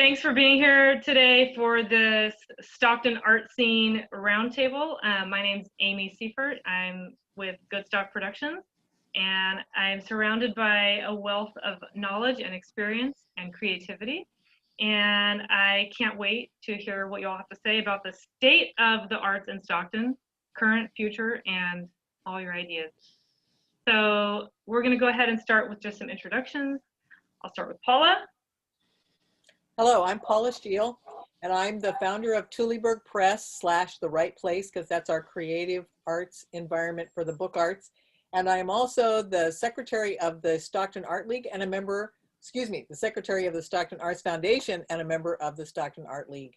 Thanks for being here today for the Stockton Art Scene Roundtable. My name's Amy Seifert. I'm with Goodstock Productions, and I'm surrounded by a wealth of knowledge and experience and creativity. And I can't wait to hear what you all have to say about the state of the arts in Stockton, current, future, and all your ideas. So we're going to go ahead and start with just some introductions. I'll start with Paula. Hello, I'm Paula Steele, and I'm the founder of Tulleyburg Press / The Right Place, because that's our creative arts environment for the book arts. And I'm also the secretary of the Stockton Art League and a member, the secretary of the Stockton Arts Foundation and a member of the Stockton Art League.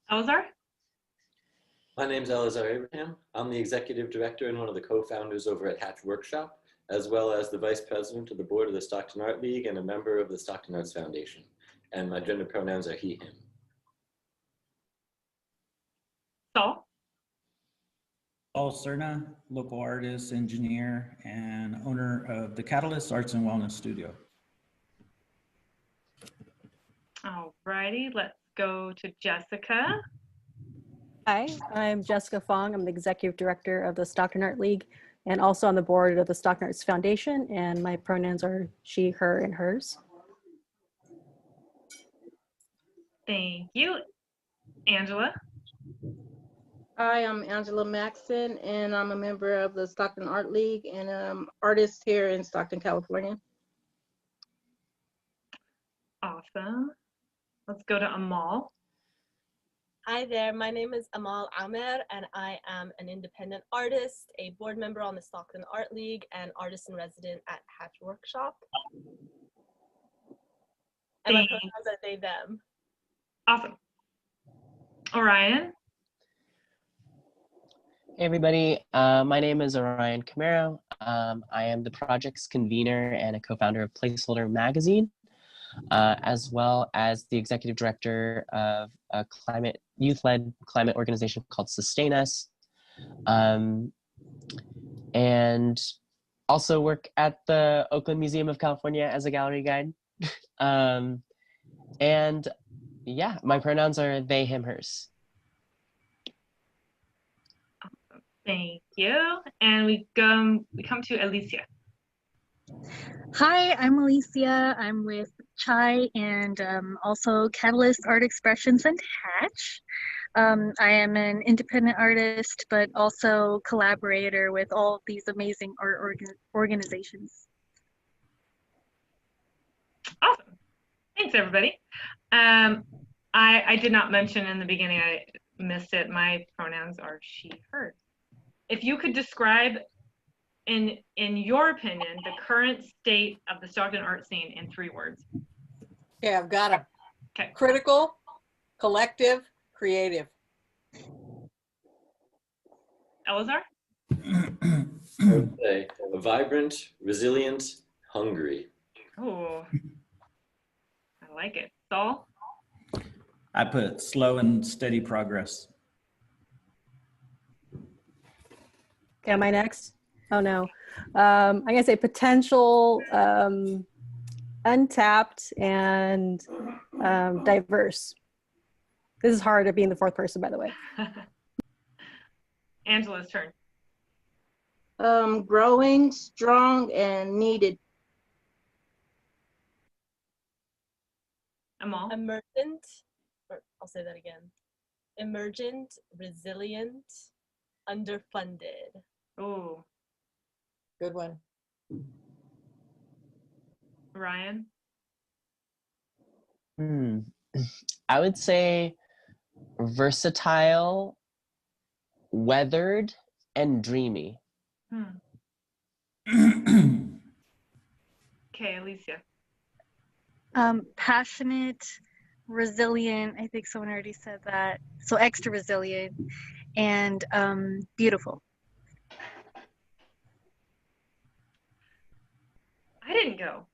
Awesome. Elazar? My name's Elazar Abraham. I'm the executive director and one of the co-founders over at Hatch Workshop, as well as the vice president of the board of the Stockton Art League and a member of the Stockton Arts Foundation. And my gender pronouns are he, him. Saul? Saul Cerna, local artist, engineer, and owner of the Catalyst Arts and Wellness Studio. All righty, let's go to Jessica. Hi, I'm Jessica Fong. I'm the executive director of the Stockton Art League and also on the board of the Stockton Arts Foundation, and my pronouns are she, her, and hers. Thank you. Angela? Hi, I'm Angela Maxson, and I'm a member of the Stockton Art League and I'm artist here in Stockton, California. Awesome. Let's go to Amal. Hi there, my name is Amal Amer, and I am an independent artist, a board member on the Stockton Art League, and artist in resident at Hatch Workshop. And my pronouns are they, them. Awesome. Orion. Hey everybody, my name is Orion Camaro. I am the project's convener and a co-founder of Placeholder Magazine, as well as the executive director of a youth-led climate organization called Sustain Us, and also work at the Oakland Museum of California as a gallery guide. And yeah, my pronouns are they, him, hers. Thank you. And we come to Alicia. Hi, I'm Alicia. I'm with Chai and also Catalyst Art Expressions and Hatch. I am an independent artist, but also collaborator with all of these amazing art organizations. Awesome. Thanks, everybody. I did not mention in the beginning, I missed it. My pronouns are she, her. If you could describe in your opinion, the current state of the Stockton art scene in 3 words. Okay, I've got them. Okay. Critical, collective, creative. Elazar? I would say vibrant, resilient, hungry. Oh, I like it. Saul? I put slow and steady progress. Okay, am I next? Oh no. I'm gonna say potential, untapped, and diverse. This is hard at being the 4th person, by the way. Angela's turn. Growing, strong, and needed. Amal? Emergent, or I'll say that again. Emergent, resilient, underfunded. Oh, Good one. Ryan? I would say versatile, weathered, and dreamy. Okay, Alicia. Passionate, resilient, I think someone already said that. So extra resilient and beautiful. I didn't go.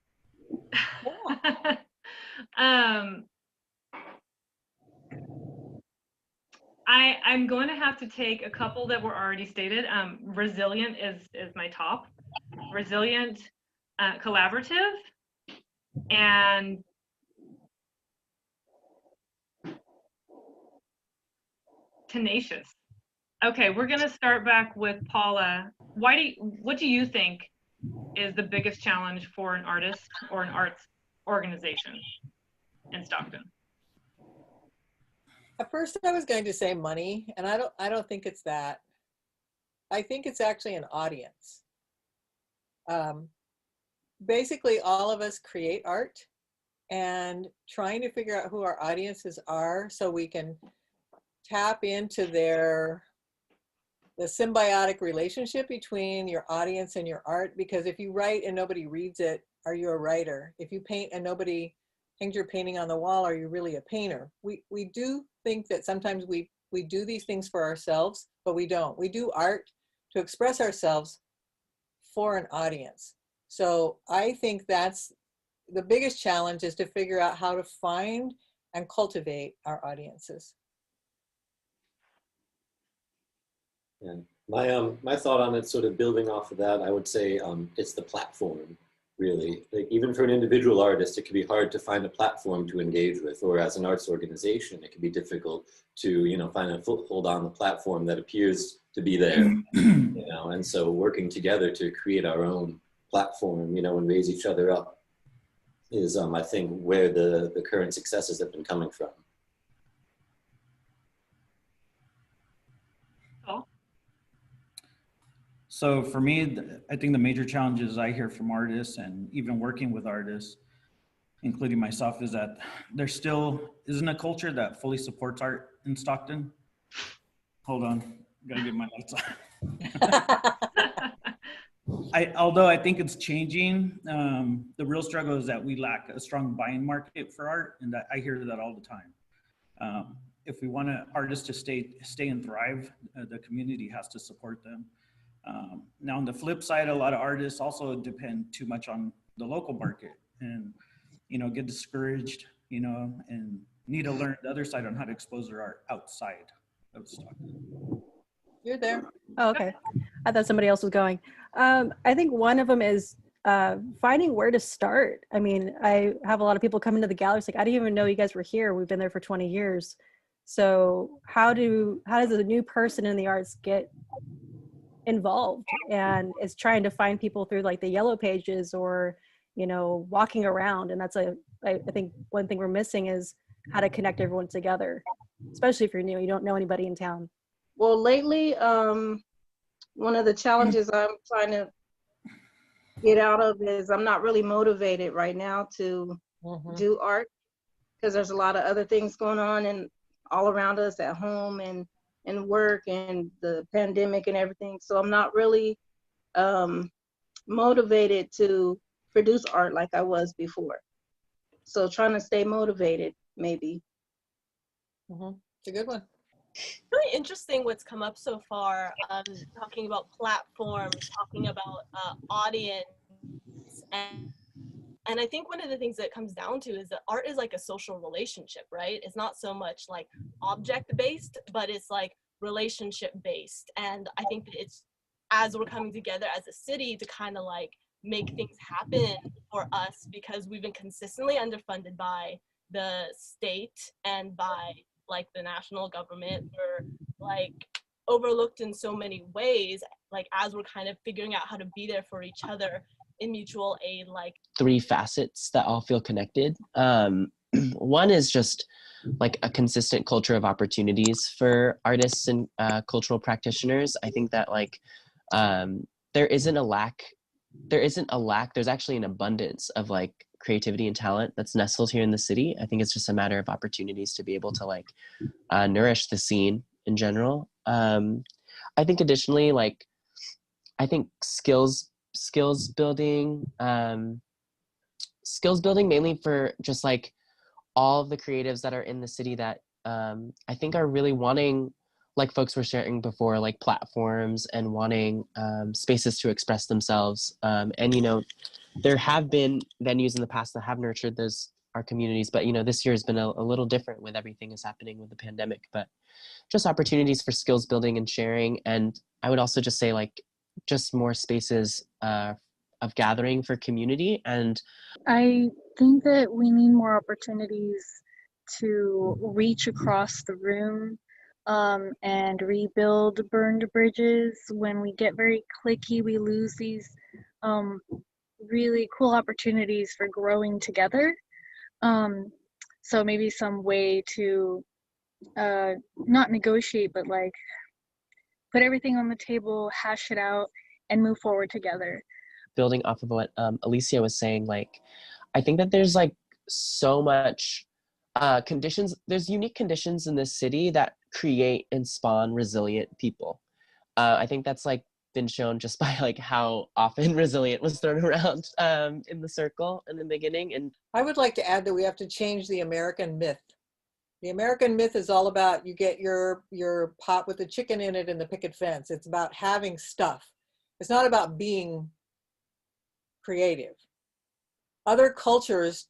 I'm going to have to take a couple that were already stated. Resilient is my top. Resilient, collaborative, and tenacious. Okay, we're gonna start back with Paula. What do you think is the biggest challenge for an artist or an arts organization in Stockton? At first I was going to say money, and I don't think it's that. I think it's actually an audience. Basically all of us create art, and trying to figure out who our audiences are so we can tap into the symbiotic relationship between your audience and your art. Because if you write and nobody reads it, are you a writer? If you paint and nobody hangs your painting on the wall, are you really a painter? We do think that sometimes we do these things for ourselves, but we don't. We do art to express ourselves for an audience. So I think that's the biggest challenge, is to figure out how to find and cultivate our audiences. Yeah. My thought on it, sort of building off of that, I would say it's the platform, really. Like, even for an individual artist, it can be hard to find a platform to engage with, or as an arts organization, it can be difficult to, you know, find a foothold on the platform that appears to be there, you know. And so working together to create our own platform, you know, and raise each other up is, I think, where the current successes have been coming from. So for me, I think the major challenges I hear from artists, and even working with artists, including myself, is that there still isn't a culture that fully supports art in Stockton. Hold on, gotta get my lights on. Although I think it's changing, the real struggle is that we lack a strong buying market for art, and that I hear that all the time. If we want artists to stay and thrive, the community has to support them. Now on the flip side, a lot of artists also depend too much on the local market, and, you know, get discouraged, you know, and need to learn the other side on how to expose their art outside of Stockton. You're there. Oh, okay. I thought somebody else was going. I think one of them is finding where to start. I mean, I have a lot of people come into the gallery. It's like, I didn't even know you guys were here. We've been there for 20 years. So how does a new person in the arts get involved? And is trying to find people through like the yellow pages, or, you know, walking around. And that's I think one thing we're missing is how to connect everyone together, especially if you're new, you don't know anybody in town. Well, lately, one of the challenges I'm trying to get out of is I'm not really motivated right now to do art, because there's a lot of other things going on and all around us at home and work and the pandemic and everything. So I'm not really motivated to produce art like I was before. So trying to stay motivated, maybe. It's a good one. Really interesting what's come up so far, talking about platforms, talking about audience, and I think one of the things that it comes down to is that art is like a social relationship, right? It's not so much like object based, but it's like relationship based. And I think that it's, as we're coming together as a city to kind of like make things happen for us, because we've been consistently underfunded by the state and by like the national government. We're like overlooked in so many ways, like as we're kind of figuring out how to be there for each other in mutual aid. Like three facets that all feel connected. One is just like a consistent culture of opportunities for artists and cultural practitioners. I think that like there isn't a lack, there's actually an abundance of like creativity and talent that's nestled here in the city. I think it's just a matter of opportunities to be able to like nourish the scene in general. I think additionally, like, I think skills building mainly for just like all of the creatives that are in the city that I think are really wanting, like folks were sharing before, like platforms and wanting spaces to express themselves. And, you know, there have been venues in the past that have nurtured our communities, but, you know, this year has been a little different with everything that's happening with the pandemic, but just opportunities for skills building and sharing. And I would also just say like, just more spaces of gathering for community. And I think that we need more opportunities to reach across the room and rebuild burned bridges. When we get very cliquey, we lose these really cool opportunities for growing together. So maybe some way to not negotiate, but like put everything on the table, hash it out, and move forward together. building off of what Alicia was saying, like, I think that there's like so much conditions, there's unique conditions in this city that create and spawn resilient people. I think that's like been shown just by like how often resilient was thrown around in the circle in the beginning. And I would like to add that we have to change the American myth. The American myth is all about you get your pot with the chicken in it and the picket fence. It's about having stuff. It's not about being creative. Other cultures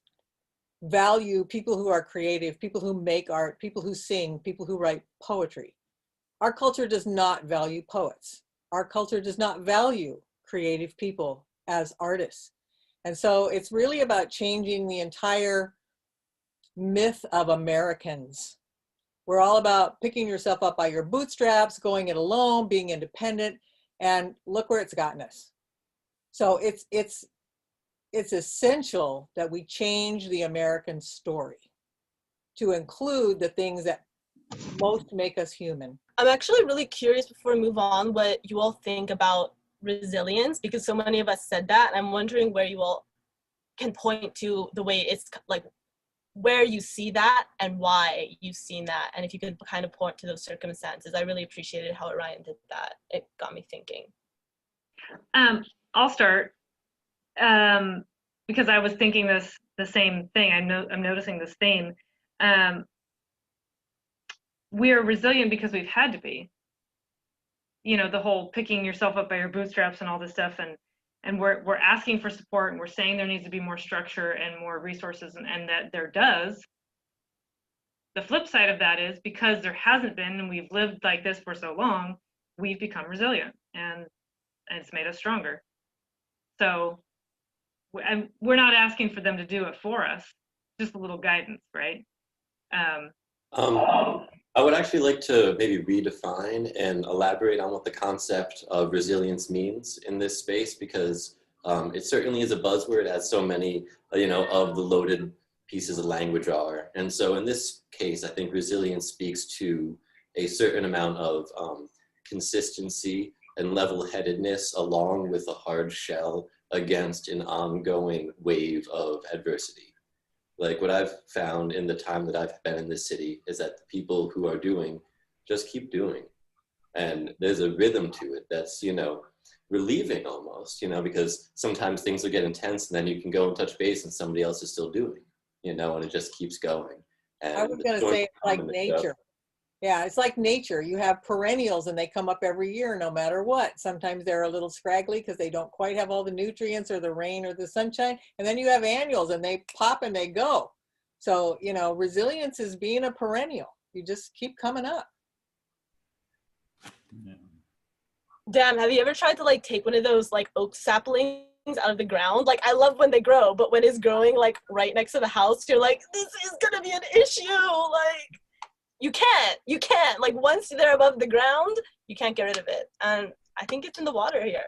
value people who are creative, people who make art, people who sing, people who write poetry. Our culture does not value poets. Our culture does not value creative people as artists. And so it's really about changing the entire myth of Americans. We're all about picking yourself up by your bootstraps, going it alone, being independent, and look where it's gotten us. So it's essential that we change the American story to include the things that most make us human. I'm actually really curious before we move on what you all think about resilience, because so many of us said that, and I'm wondering where you all can point to the way it's like where you see that and why you've seen that, and if you could kind of point to those circumstances. I really appreciated how Ryan did that. It got me thinking. I'll start because I was thinking the same thing. I'm noticing this theme. We're resilient because we've had to be. You know, the whole picking yourself up by your bootstraps and all this stuff, and we're asking for support, and we're saying there needs to be more structure and more resources, and that there does. The flip side of that is because there hasn't been, and we've lived like this for so long, we've become resilient, and it's made us stronger. So we're not asking for them to do it for us, just a little guidance, right? I would actually like to maybe redefine and elaborate on what the concept of resilience means in this space, because it certainly is a buzzword, as so many, of the loaded pieces of language are. And so in this case, I think resilience speaks to a certain amount of consistency and level-headedness along with a hard shell against an ongoing wave of adversity. Like what I've found in the time that I've been in this city is that the people who are doing just keep doing. And there's a rhythm to it that's, relieving almost, because sometimes things will get intense and then you can go and touch base and somebody else is still doing, and it just keeps going. And I was going to say it's like nature. Yeah, it's like nature. You have perennials and they come up every year no matter what. Sometimes they're a little scraggly because they don't quite have all the nutrients or the rain or the sunshine. And then you have annuals and they pop and they go. So, resilience is being a perennial. You just keep coming up. Yeah. Dan, have you ever tried to like take one of those like oak saplings out of the ground? Like, I love when they grow, but when it's growing like right next to the house, you're like, this is gonna be an issue. Like, you can't, like, once they're above the ground, you can't get rid of it. And I think it's in the water here.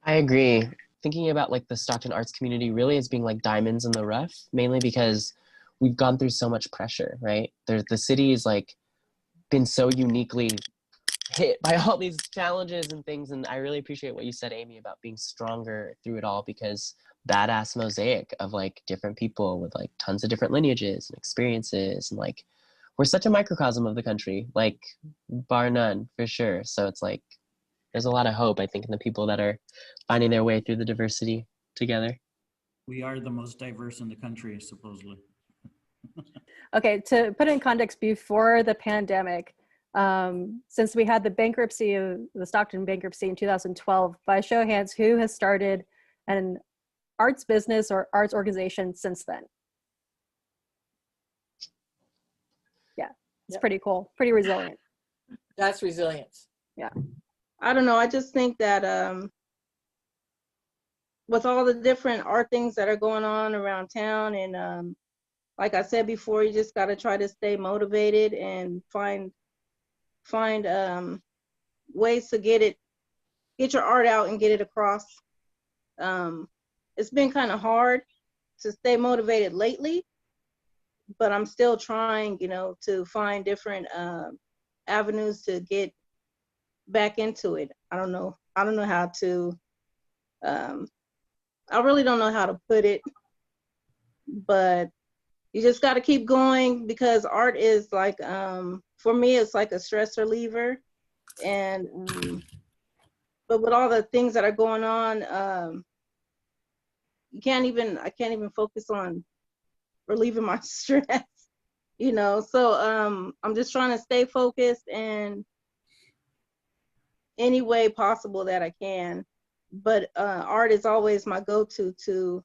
I agree. Thinking about like the Stockton arts community really as being like diamonds in the rough, mainly because we've gone through so much pressure, right? The city is like been so uniquely hit by all these challenges and things. And I really appreciate what you said, Amy, about being stronger through it all, because badass mosaic of like different people with like tons of different lineages and experiences, and like we're such a microcosm of the country, like bar none, for sure. So it's like there's a lot of hope, I think, in the people that are finding their way through the diversity together. We are the most diverse in the country, supposedly. Okay, to put it in context, before the pandemic, since we had the bankruptcy of the Stockton bankruptcy in 2012, by show of hands, who has started an arts business or arts organization since then? Yeah, it's pretty cool, pretty resilient. That's resilience. Yeah. I don't know. I just think that with all the different art things that are going on around town, and like I said before, you just got to try to stay motivated and find ways to get your art out and get it across. It's been kind of hard to stay motivated lately, but I'm still trying, to find different avenues to get back into it. I don't know how to, I really don't know how to put it, but you just got to keep going, because art is like, for me, it's like a stress reliever. And, but with all the things that are going on, I can't even focus on relieving my stress, so I'm just trying to stay focused in any way possible that I can. But art is always my go-to to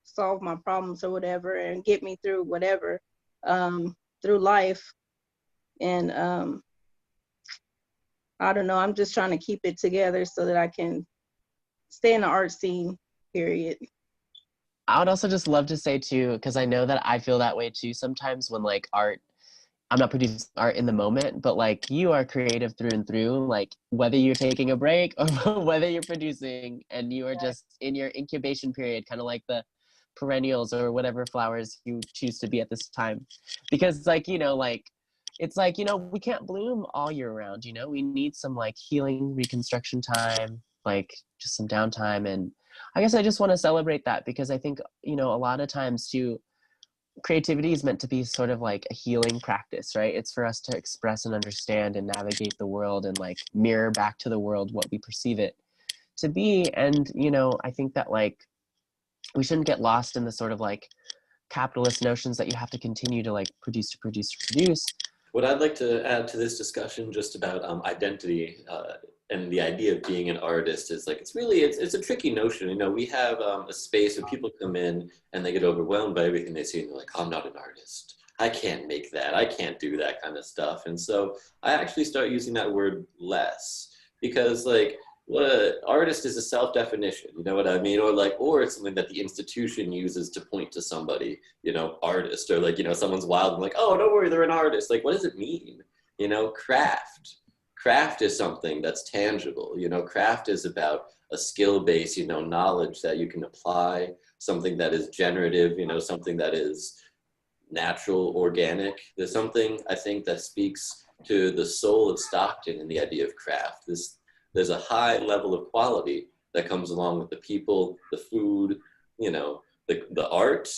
solve my problems or whatever, and get me through whatever, through life. And I don't know, I'm just trying to keep it together so that I can stay in the art scene, period. I would also just love to say too, because I know that I feel that way too sometimes when like art, I'm not producing art in the moment, but like you are creative through and through, like whether you're taking a break or whether you're producing, and you are just in your incubation period, kind of like the perennials or whatever flowers you choose to be at this time. Because like, like, it's like, we can't bloom all year round, we need some like healing reconstruction time, like just some downtime. And I guess I just want to celebrate that, because I think, a lot of times too, creativity is meant to be sort of like a healing practice, right? It's for us to express and understand and navigate the world and like mirror back to the world what we perceive it to be. And, I think that like we shouldn't get lost in the sort of like capitalist notions that you have to continue to like produce. What I'd like to add to this discussion just about identity and the idea of being an artist is like, it's a tricky notion. We have a space where people come in and they get overwhelmed by everything they see, and they're like, I'm not an artist. I can't make that. I can't do that kind of stuff. And so I actually start using that word less, because like, what artist is a self-definition, you know what I mean? Or it's something that the institution uses to point to somebody, artist, or like, someone's wild and like, oh, don't worry, they're an artist. Like, what does it mean? Craft is something that's tangible. Craft is about a skill base, knowledge that you can apply, something that is generative, something that is natural, organic. There's something I think that speaks to the soul of Stockton and the idea of craft. There's a high level of quality that comes along with the people, the food, the art,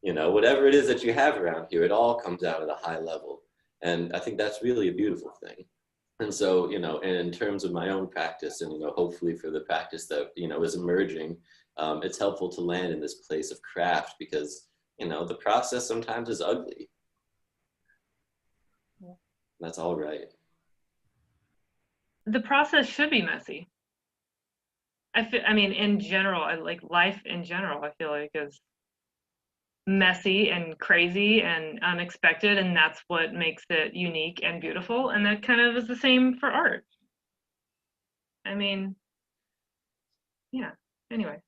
whatever it is that you have around here, it all comes out at a high level. And I think that's really a beautiful thing. And so, in terms of my own practice and, hopefully for the practice that, is emerging, it's helpful to land in this place of craft, because, the process sometimes is ugly. That's all right. The process should be messy. In general, like life in general, I feel like is messy and crazy and unexpected, and that's what makes it unique and beautiful. And that kind of is the same for art. Yeah, anyway.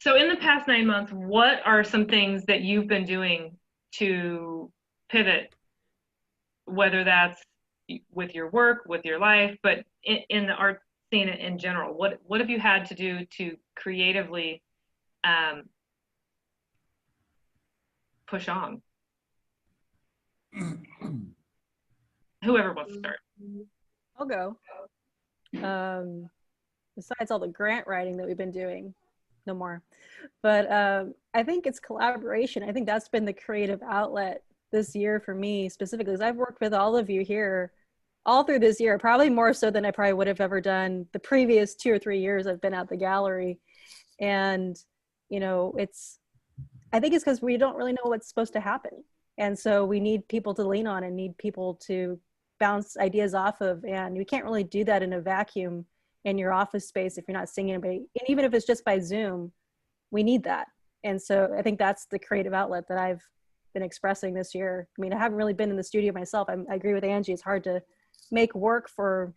So in the past 9 months, what are some things that you've been doing to pivot, whether that's with your work, with your life, but in the art scene in general? What have you had to do to creatively push on? Whoever wants to start. I'll go. Besides all the grant writing that we've been doing, no more. But I think it's collaboration. I think that's been the creative outlet this year for me specifically, because I've worked with all of you here all through this year, probably more so than I probably would have ever done the previous 2 or 3 years I've been at the gallery. And, I think it's because we don't really know what's supposed to happen. And so we need people to lean on and need people to bounce ideas off of. And you can't really do that in a vacuum in your office space if you're not seeing anybody. And even if it's just by Zoom, we need that. And so I think that's the creative outlet that I've been expressing this year. I haven't really been in the studio myself. I agree with Angie. It's hard to make work for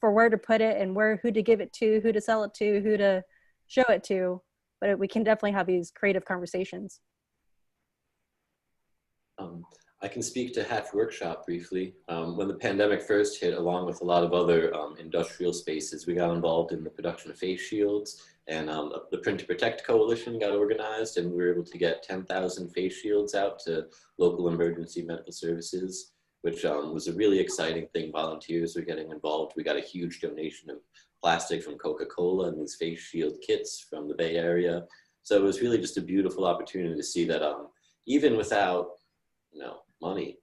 where to put it and who to give it to, who to sell it to, who to show it to, but we can definitely have these creative conversations. I can speak to Hatch Workshop briefly. When the pandemic first hit, along with a lot of other industrial spaces, we got involved in the production of face shields, and the Print to Protect Coalition got organized, and we were able to get 10,000 face shields out to local emergency medical services, which was a really exciting thing. Volunteers were getting involved. We got a huge donation of plastic from Coca-Cola and these face shield kits from the Bay Area. So it was really just a beautiful opportunity to see that even without, money,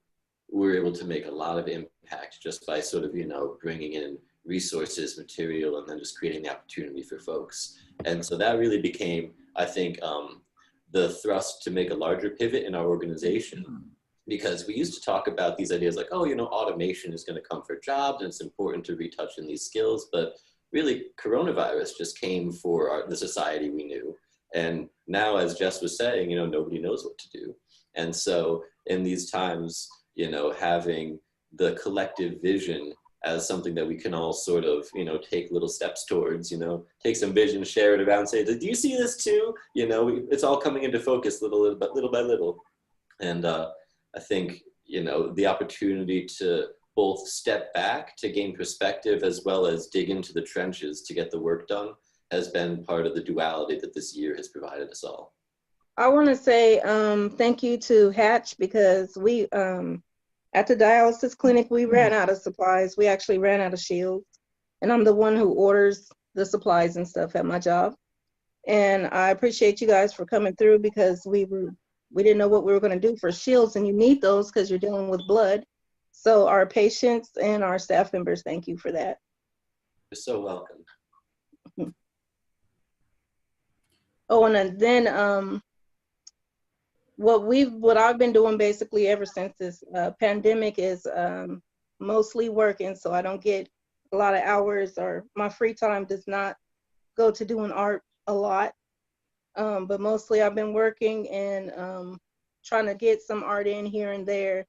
we were able to make a lot of impact just by sort of, bringing in resources, material, and then just creating the opportunity for folks. And so that really became, I think, the thrust to make a larger pivot in our organization, because we used to talk about these ideas like, automation is going to come for jobs and it's important to retouch in these skills. But really, coronavirus just came for the society we knew. And now, as Jess was saying, nobody knows what to do. And so in these times, having the collective vision as something that we can all sort of, take little steps towards, take some vision, share it around, say, do you see this too? It's all coming into focus little by little. And I think, the opportunity to both step back to gain perspective as well as dig into the trenches to get the work done has been part of the duality that this year has provided us all. I want to say thank you to Hatch, because we, at the dialysis clinic, we ran out of supplies. We actually ran out of shields. And I'm the one who orders the supplies and stuff at my job. And I appreciate you guys for coming through, because we didn't know what we were going to do for shields, and you need those because you're dealing with blood. So our patients and our staff members, thank you for that. You're so welcome. Oh, and then what I've been doing basically ever since this pandemic is mostly working, so I don't get a lot of hours, or my free time does not go to doing art a lot. But mostly I've been working and trying to get some art in here and there.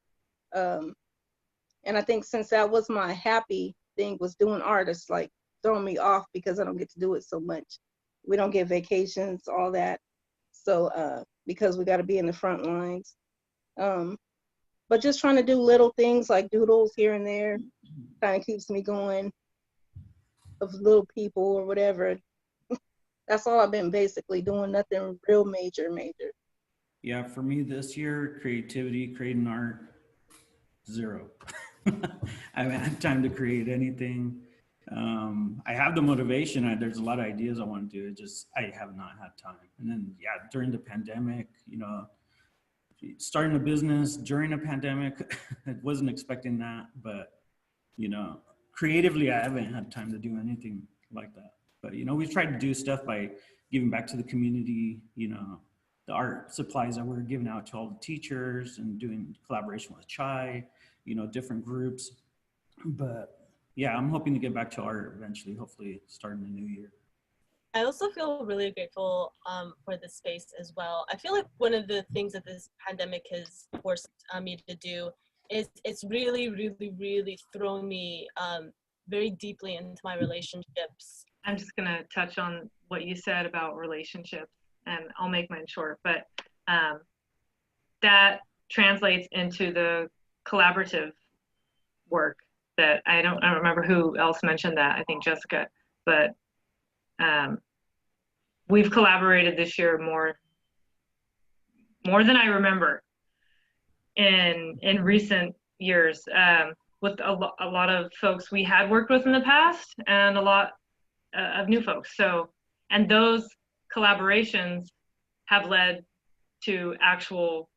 And I think since that was my happy thing, was doing art, it's like throwing me off because I don't get to do it so much. We don't get vacations, all that. So because we got to be in the front lines. But just trying to do little things like doodles here and there kind of keeps me going, of little people or whatever. That's all I've been basically doing, nothing real major. Yeah, for me this year, creativity, creating art, zero. I haven't had time to create anything. I have the motivation. There's a lot of ideas I want to do. I have not had time. And then, yeah, during the pandemic, starting a business during a pandemic, I wasn't expecting that. But, creatively, I haven't had time to do anything like that. But, we've tried to do stuff by giving back to the community, the art supplies that we're giving out to all the teachers, and doing collaboration with Chai, different groups. But yeah, I'm hoping to get back to art eventually, hopefully starting the new year. I also feel really grateful for this space as well. I feel like one of the things that this pandemic has forced me to do is it's really, really, really thrown me very deeply into my relationships. I'm just going to touch on what you said about relationships, and I'll make mine short, but that translates into the collaborative work that I don't remember who else mentioned that. I think Jessica, but we've collaborated this year more than I remember in recent years, with a lot of folks we had worked with in the past, and a lot of new folks. So, and those collaborations have led to actual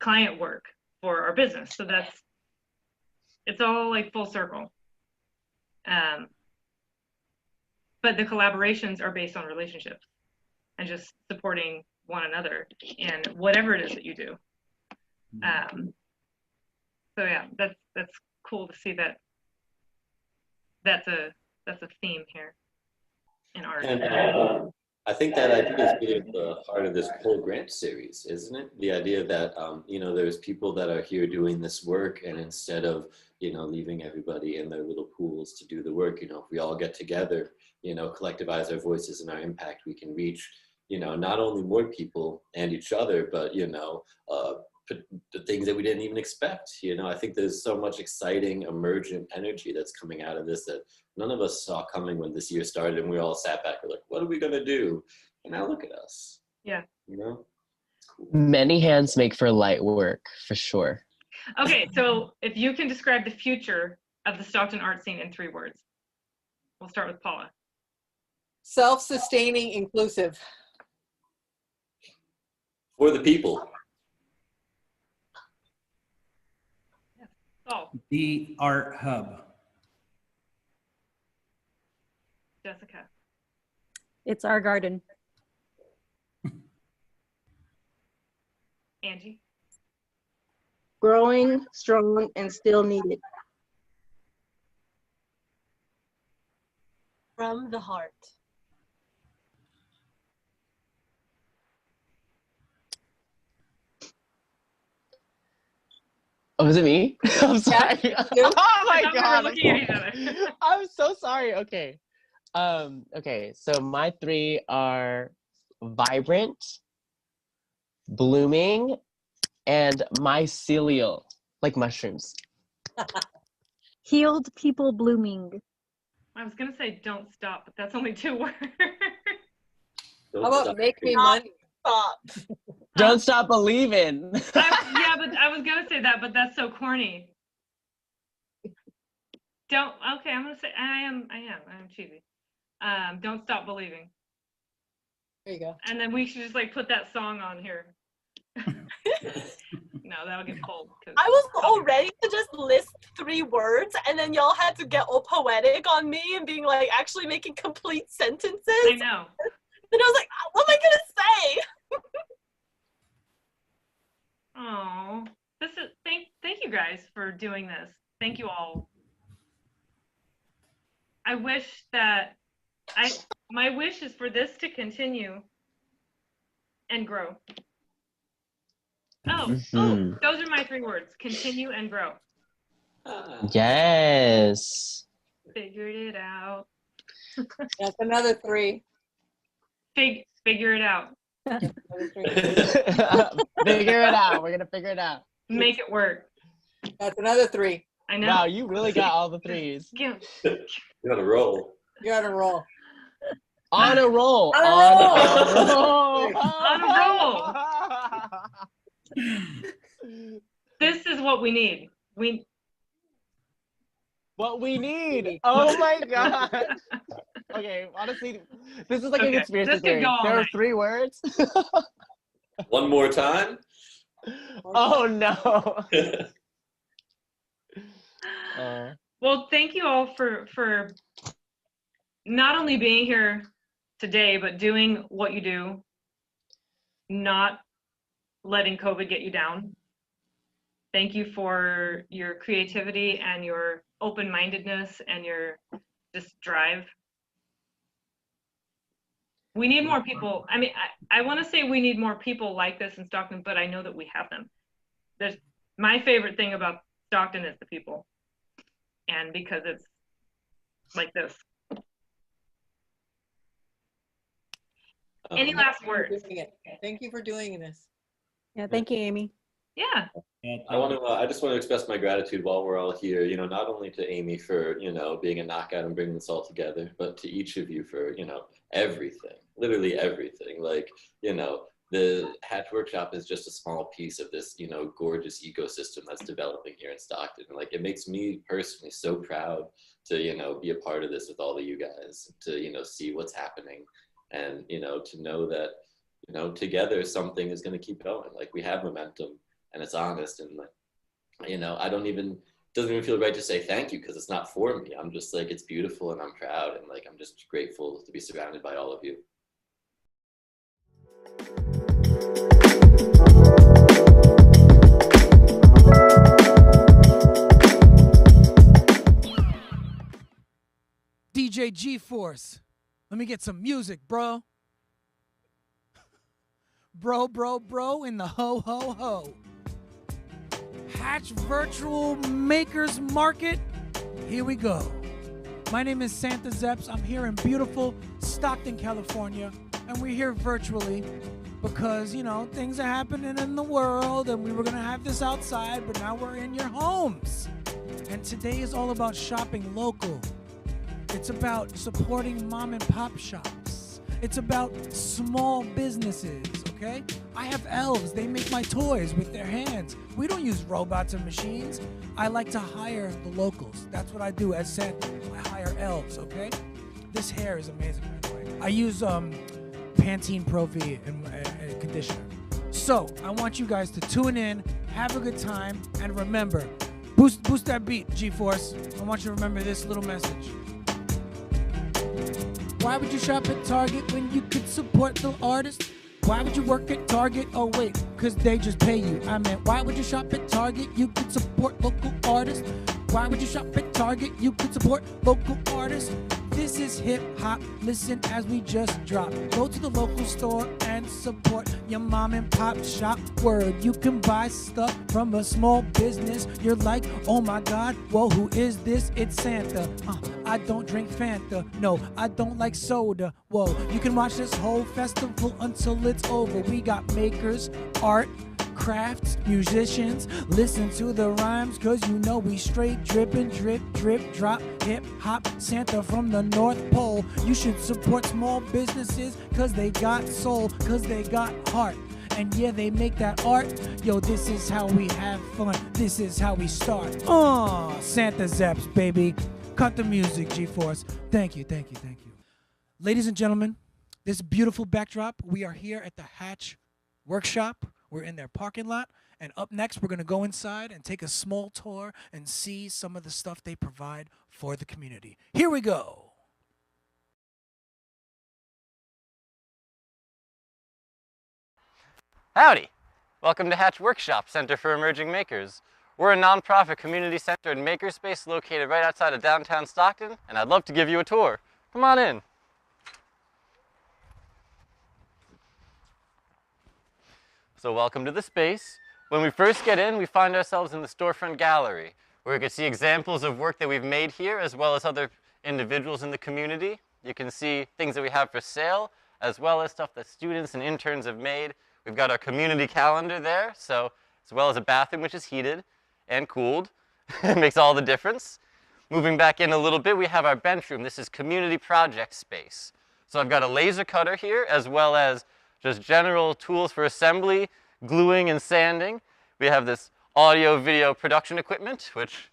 client work for our business. So it's all like full circle. But the collaborations are based on relationships and just supporting one another in whatever it is that you do. So yeah, that's cool to see that that's a theme here in art. And I think that idea is really at the heart of this whole grant series, isn't it? The idea that, there's people that are here doing this work, and instead of, leaving everybody in their little pools to do the work, if we all get together, collectivize our voices and our impact, we can reach, not only more people and each other, but, the things that we didn't even expect. I think there's so much exciting emergent energy that's coming out of this that none of us saw coming when this year started, and we all sat back, we're like, what are we gonna do? And now look at us. Yeah. It's cool. Many hands make for light work, for sure. Okay, so if you can describe the future of the Stockton art scene in 3 words. We'll start with Paula. Self-sustaining, inclusive. For the people. Oh, The art hub. Jessica. It's our garden. Angie. Growing, strong, and still needed. From the heart. Oh, is it me? I'm sorry. Oh my I thought we were god. looking at each other. I'm so sorry. Okay. Okay, so my 3 are vibrant, blooming, and mycelial, like mushrooms. Healed people blooming. I was gonna say don't stop, but that's only 2 words. How about make me money? Stop. Don't stop believing. Yeah, but I was gonna say that, but that's so corny. Don't. Okay, I'm gonna say I am cheesy. Don't stop believing. There you go. And then we should just like put that song on here. No, that'll get pulled. I was all ready to just list 3 words, and then y'all had to get all poetic on me and being like actually making complete sentences. I know. And I was like, what am I gonna say? Oh, this is thank you guys for doing this. Thank you all. I wish that my wish is for this to continue and grow. Oh, those are my 3 words. Continue and grow. Yes. Figured it out. That's another 3. Figure it out. Another 3. Figure it out. We're gonna figure it out. Make it work. That's another 3. I know. Wow, you really got all the 3s. Yeah. You're on a roll. You're on a roll. On a roll. On a roll. On a This is what we need. What we need. Oh my god. Okay, honestly, this is like a conspiracy this could theory. go all There are night. 3 words. One more time. Oh no. Well, thank you all for not only being here today, but doing what you do, not letting COVID get you down. Thank you for your creativity and your open-mindedness and your just drive. We need more people. I mean, I want to say we need more people like this in Stockton, but I know that we have them. My favorite thing about Stockton is the people. And because it's like this. Any last words? Thank you for doing this. Yeah, thank you, Amy. Yeah. I just want to express my gratitude while we're all here, not only to Amy for, being a knockout and bringing this all together, but to each of you for, everything, literally everything. Like, the Hatch Workshop is just a small piece of this, gorgeous ecosystem that's developing here in Stockton. And like, it makes me personally so proud to, be a part of this with all of you guys, to, see what's happening and, to know that, together something is going to keep going. Like, we have momentum and it's honest. And like, doesn't even feel right to say thank you because it's not for me. I'm just like, it's beautiful and I'm proud. And like, I'm just grateful to be surrounded by all of you. DJ G-Force. Let me get some music, bro. bro in the ho ho ho. Hatch Virtual Makers Market. Here we go. My name is Santa Zeps. I'm here in beautiful Stockton, California, and we're here virtually because, you know, things are happening in the world and we were gonna have this outside, but now we're in your homes. And today is all about shopping local. It's about supporting mom and pop shops. It's about small businesses, okay? I have elves. They make my toys with their hands. We don't use robots and machines. I like to hire the locals. That's what I do as Santa. I hire elves, okay? This hair is amazing, by the way. I use Pantene Pro V and conditioner. So I want you guys to tune in, have a good time, and remember, boost that beat, G-Force. I want you to remember this little message. Why would you shop at Target when you could support the artist? Why would you work at Target? Oh wait, cause they just pay you. I meant, why would you shop at Target? You could support local artists. Why would you shop at Target? You could support local artists. This is hip hop. Listen as we just drop. Go to the local store and support your mom and pop shop. Word, you can buy stuff from a small business. You're like, oh my God, whoa, who is this? It's Santa. I don't drink Fanta. No, I don't like soda. Whoa, you can watch this whole festival until it's over. We got makers, art, crafts, musicians. Listen to the rhymes, cause you know we straight drippin', drip, drip, drop, hip hop, Santa from the North Pole. You should support small businesses, cause they got soul, cause they got heart. And yeah, they make that art. Yo, this is how we have fun. This is how we start. Santa Zeps, baby. Cut the music, G-Force. Thank you, thank you, thank you. Ladies and gentlemen, this beautiful backdrop, we are here at the Hatch Workshop. We're in their parking lot, and up next, we're gonna go inside and take a small tour and see some of the stuff they provide for the community. Here we go. Howdy! Welcome to Hatch Workshop, Center for Emerging Makers. We're a nonprofit community-centered makerspace located right outside of downtown Stockton, and I'd love to give you a tour. Come on in. So welcome to the space. When we first get in, we find ourselves in the storefront gallery, where you can see examples of work that we've made here, as well as other individuals in the community. You can see things that we have for sale, as well as stuff that students and interns have made. We've got our community calendar there, so as well as a bathroom which is heated and cooled. It makes all the difference. Moving back in a little bit, we have our bench room. This is community project space. So I've got a laser cutter here, as well as just general tools for assembly, gluing and sanding. We have this audio video production equipment, which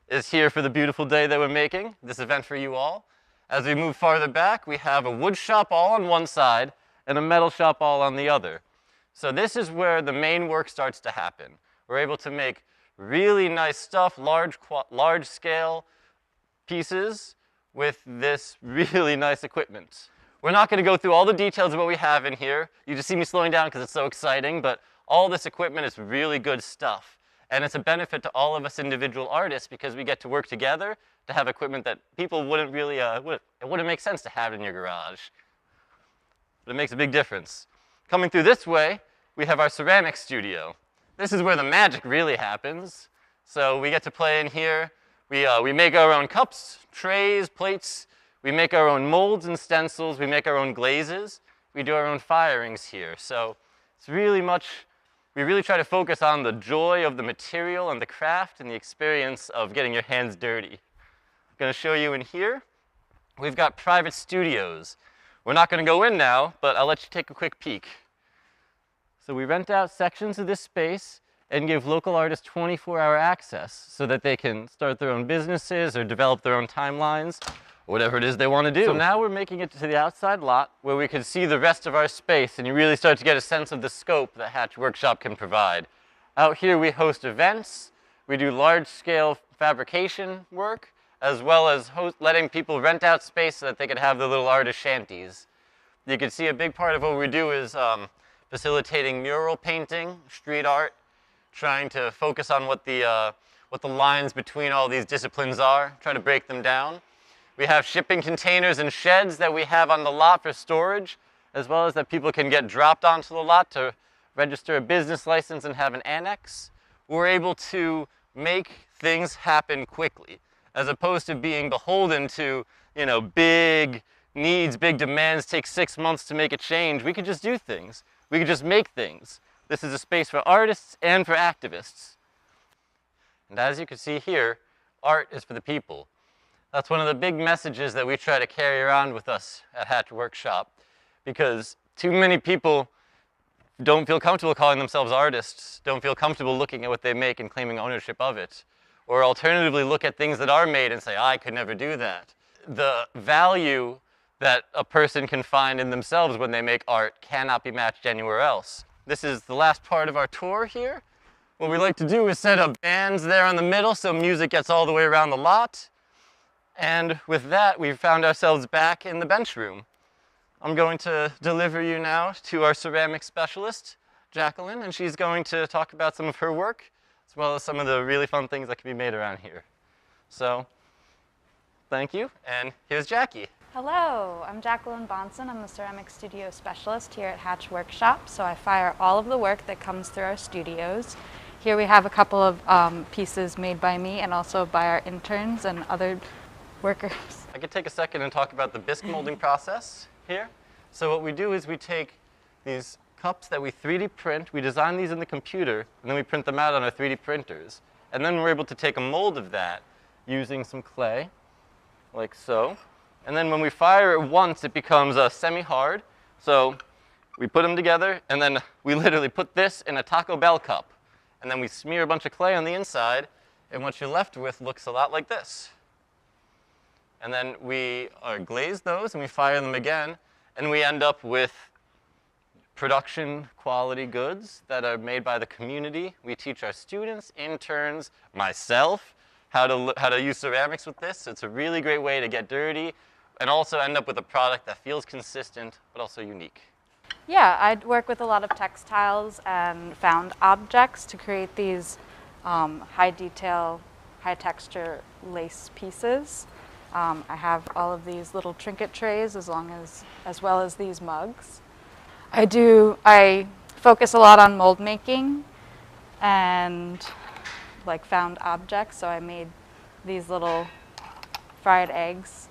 is here for the beautiful day that we're making, this event for you all. As we move farther back, we have a wood shop all on one side and a metal shop all on the other. So this is where the main work starts to happen. We're able to make really nice stuff, large scale pieces with this really nice equipment. We're not going to go through all the details of what we have in here. You just see me slowing down because it's so exciting, but all this equipment is really good stuff. And it's a benefit to all of us individual artists because we get to work together to have equipment that people wouldn't really, it wouldn't make sense to have in your garage. But it makes a big difference. Coming through this way, we have our ceramic studio. This is where the magic really happens. So we get to play in here. We make our own cups, trays, plates. We make our own molds and stencils. We make our own glazes. We do our own firings here. So it's really we really try to focus on the joy of the material and the craft and the experience of getting your hands dirty. I'm going to show you in here. We've got private studios. We're not going to go in now, but I'll let you take a quick peek. So we rent out sections of this space and give local artists 24-hour access so that they can start their own businesses or develop their own timelines, or whatever it is they want to do. So now we're making it to the outside lot where we can see the rest of our space and you really start to get a sense of the scope that Hatch Workshop can provide. Out here we host events, we do large-scale fabrication work, as well as letting people rent out space so that they could have their little artist shanties. You can see a big part of what we do is facilitating mural painting, street art, trying to focus on what the lines between all these disciplines are, try to break them down. We have shipping containers and sheds that we have on the lot for storage, as well as that people can get dropped onto the lot to register a business license and have an annex. We're able to make things happen quickly, as opposed to being beholden to, big needs, big demands, take 6 months to make a change. We could just do things. We could just make things. This is a space for artists and for activists. And as you can see here, art is for the people. That's one of the big messages that we try to carry around with us at Hatch Workshop, because too many people don't feel comfortable calling themselves artists, don't feel comfortable looking at what they make and claiming ownership of it, or alternatively look at things that are made and say, I could never do that. The value that a person can find in themselves when they make art cannot be matched anywhere else. This is the last part of our tour here. What we like to do is set up bands there in the middle so music gets all the way around the lot. And with that, we found ourselves back in the bench room. I'm going to deliver you now to our ceramic specialist, Jacqueline, and she's going to talk about some of her work, as well as some of the really fun things that can be made around here. So, thank you, and here's Jackie. Hello, I'm Jacqueline Bonson. I'm the ceramic studio specialist here at Hatch Workshop, so I fire all of the work that comes through our studios. Here we have a couple of pieces made by me and also by our interns and other workers. I could take a second and talk about the bisque molding process here. So what we do is we take these cups that we 3D print, we design these in the computer, and then we print them out on our 3D printers. And then we're able to take a mold of that using some clay, like so. And then when we fire it once, it becomes semi-hard. So we put them together, and then we literally put this in a Taco Bell cup. And then we smear a bunch of clay on the inside, and what you're left with looks a lot like this. And then we glaze those, and we fire them again, and we end up with production quality goods that are made by the community. We teach our students, interns, myself, how to use ceramics with this. It's a really great way to get dirty and also end up with a product that feels consistent but also unique. Yeah, I work with a lot of textiles and found objects to create these high detail, high texture lace pieces. I have all of these little trinket trays as well as these mugs. I focus a lot on mold making and like found objects, so I made these little fried eggs.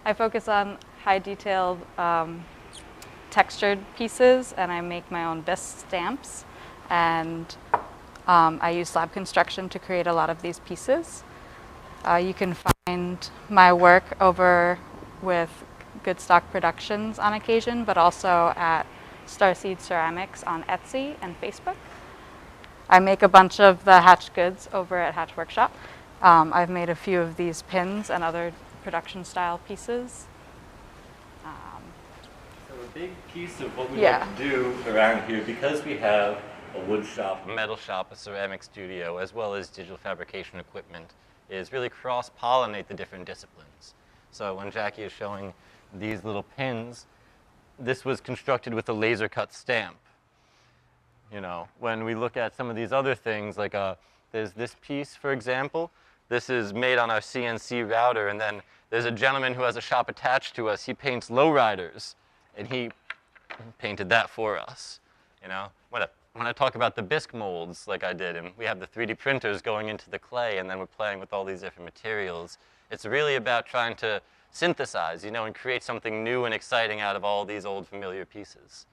I focus on high detailed textured pieces, and I make my own bisque stamps, and I use slab construction to create a lot of these pieces. You can find my work over with Goodstock Productions on occasion, but also at Starseed Ceramics on Etsy and Facebook. I make a bunch of the Hatch goods over at Hatch Workshop. I've made a few of these pins and other production style pieces. So a big piece of what we like to do around here, because we have a wood shop, a metal shop, a ceramic studio, as well as digital fabrication equipment, is really cross-pollinate the different disciplines. So when Jackie is showing these little pins, this was constructed with a laser cut stamp. When we look at some of these other things, like there's this piece, for example. This is made on our CNC router, and then there's a gentleman who has a shop attached to us. He paints lowriders, and he painted that for us. When I talk about the bisque molds, like I did, and we have the 3D printers going into the clay, and then we're playing with all these different materials, it's really about trying to synthesize, and create something new and exciting out of all these old familiar pieces.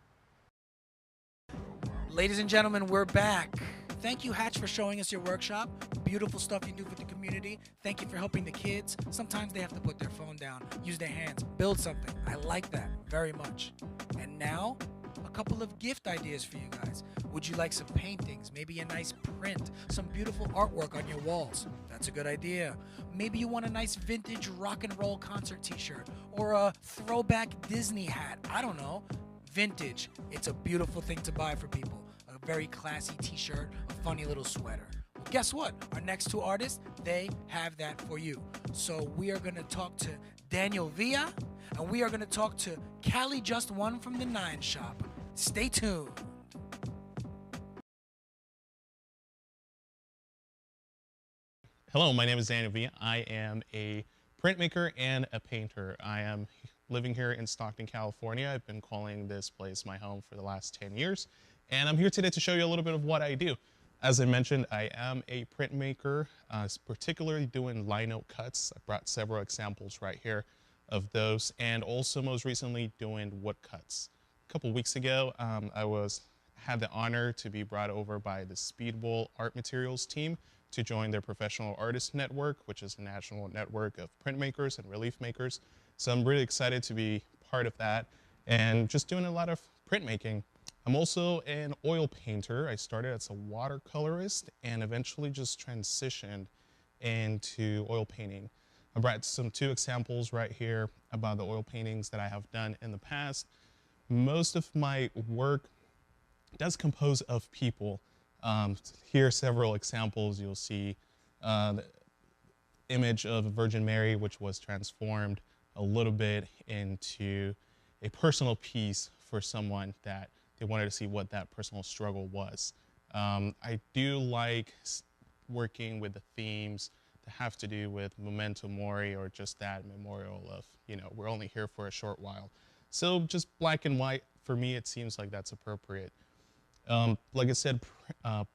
Ladies and gentlemen, we're back. Thank you, Hatch, for showing us your workshop. Beautiful stuff you do for the community. Thank you for helping the kids. Sometimes they have to put their phone down, use their hands, build something. I like that very much. And now, a couple of gift ideas for you guys. Would you like some paintings, maybe a nice print, some beautiful artwork on your walls? That's a good idea. Maybe you want a nice vintage rock and roll concert t-shirt or a throwback Disney hat. I don't know. Vintage. It's a beautiful thing to buy for people. A very classy t-shirt, a funny little sweater. Well, guess what? Our next two artists, they have that for you. So we are going to talk to Daniel Villa, and we are going to talk to Callie Just One from the Nine Shop. Stay tuned. Hello, my name is Daniel Villa. I am a printmaker and a painter. I am living here in Stockton, California. I've been calling this place my home for the last 10 years. And I'm here today to show you a little bit of what I do. As I mentioned, I am a printmaker, particularly doing lino cuts. I brought several examples right here of those, and also most recently doing wood cuts. A couple weeks ago, I had the honor to be brought over by the Speedwell Art Materials team to join their Professional Artist Network, which is a national network of printmakers and relief makers. So I'm really excited to be part of that and just doing a lot of printmaking. I'm also an oil painter. I started as a watercolorist and eventually just transitioned into oil painting. I brought two examples right here about the oil paintings that I have done in the past. Most of my work does compose of people. Here are several examples. You'll see the image of Virgin Mary, which was transformed a little bit into a personal piece for someone that they wanted to see what that personal struggle was. I do like working with the themes that have to do with memento mori, or just that memorial of, we're only here for a short while. So just black and white, for me, it seems like that's appropriate. Like I said,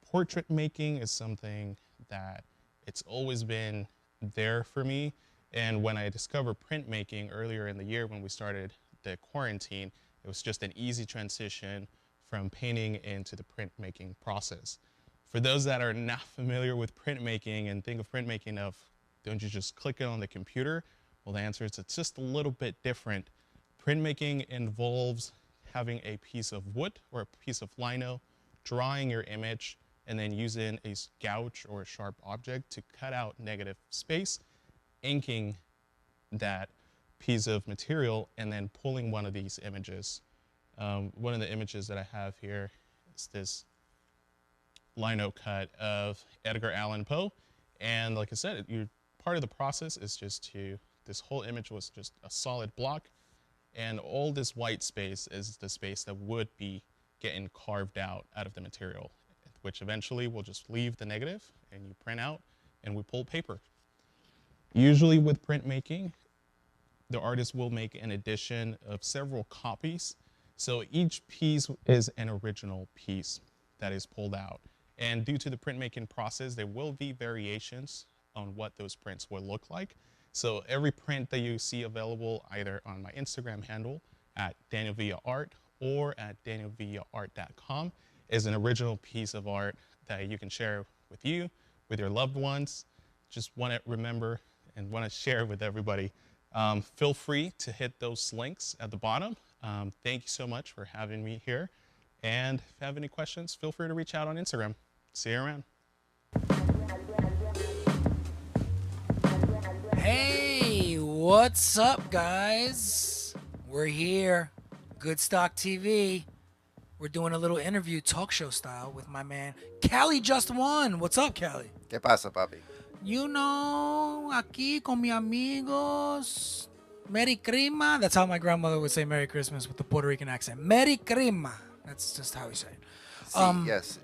portrait making is something that it's always been there for me. And when I discovered printmaking earlier in the year when we started the quarantine, it was just an easy transition from painting into the printmaking process. For those that are not familiar with printmaking and think of printmaking of, don't you just click it on the computer? Well, the answer is it's just a little bit different. Printmaking involves having a piece of wood or a piece of lino, drawing your image, and then using a gouge or a sharp object to cut out negative space, inking that piece of material, and then pulling one of these images. One of the images that I have here is this lino cut of Edgar Allan Poe. And like I said, part of the process is just this whole image was just a solid block. And all this white space is the space that would be getting carved out of the material, which eventually will just leave the negative and you print out and we pull paper. Usually with printmaking, the artist will make an edition of several copies. So each piece is an original piece that is pulled out. And due to the printmaking process, there will be variations on what those prints will look like. So every print that you see available either on my Instagram handle at DanielVillaArt or at DanielVillaArt.com is an original piece of art that you can share with you, with your loved ones. Just want to remember and want to share with everybody. Feel free to hit those links at the bottom. Thank you so much for having me here. And if you have any questions, feel free to reach out on Instagram. See you around. Hey, what's up, guys? We're here, Goodstock TV. We're doing a little interview, talk show style, with my man, Cali Just One. What's up, Cali? ¿Qué pasa, papi? You know, aquí con mi amigos, Merry Crima. That's how my grandmother would say Merry Christmas with the Puerto Rican accent. Merry Crima. That's just how we say it. Sí, yes.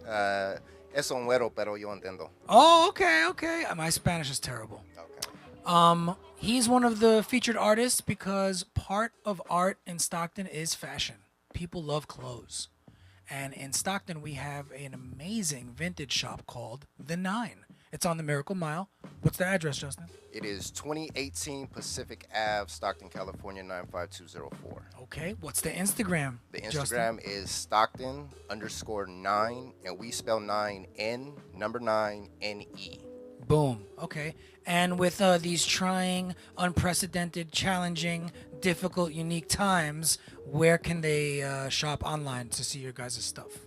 Es un güero, pero yo entiendo. Oh, okay. My Spanish is terrible. Okay. He's one of the featured artists because part of art in Stockton is fashion. People love clothes. And in Stockton, we have an amazing vintage shop called The Nine. It's on the Miracle Mile. What's the address, Justin? It is 2018 Pacific Ave, Stockton, California, 95204. Okay. What's the Instagram? The Instagram Justin? is Stockton_9, and we spell 9 N, number 9, N-E. Boom. Okay. And with these trying, unprecedented, challenging, difficult, unique times, where can they shop online to see your guys' stuff?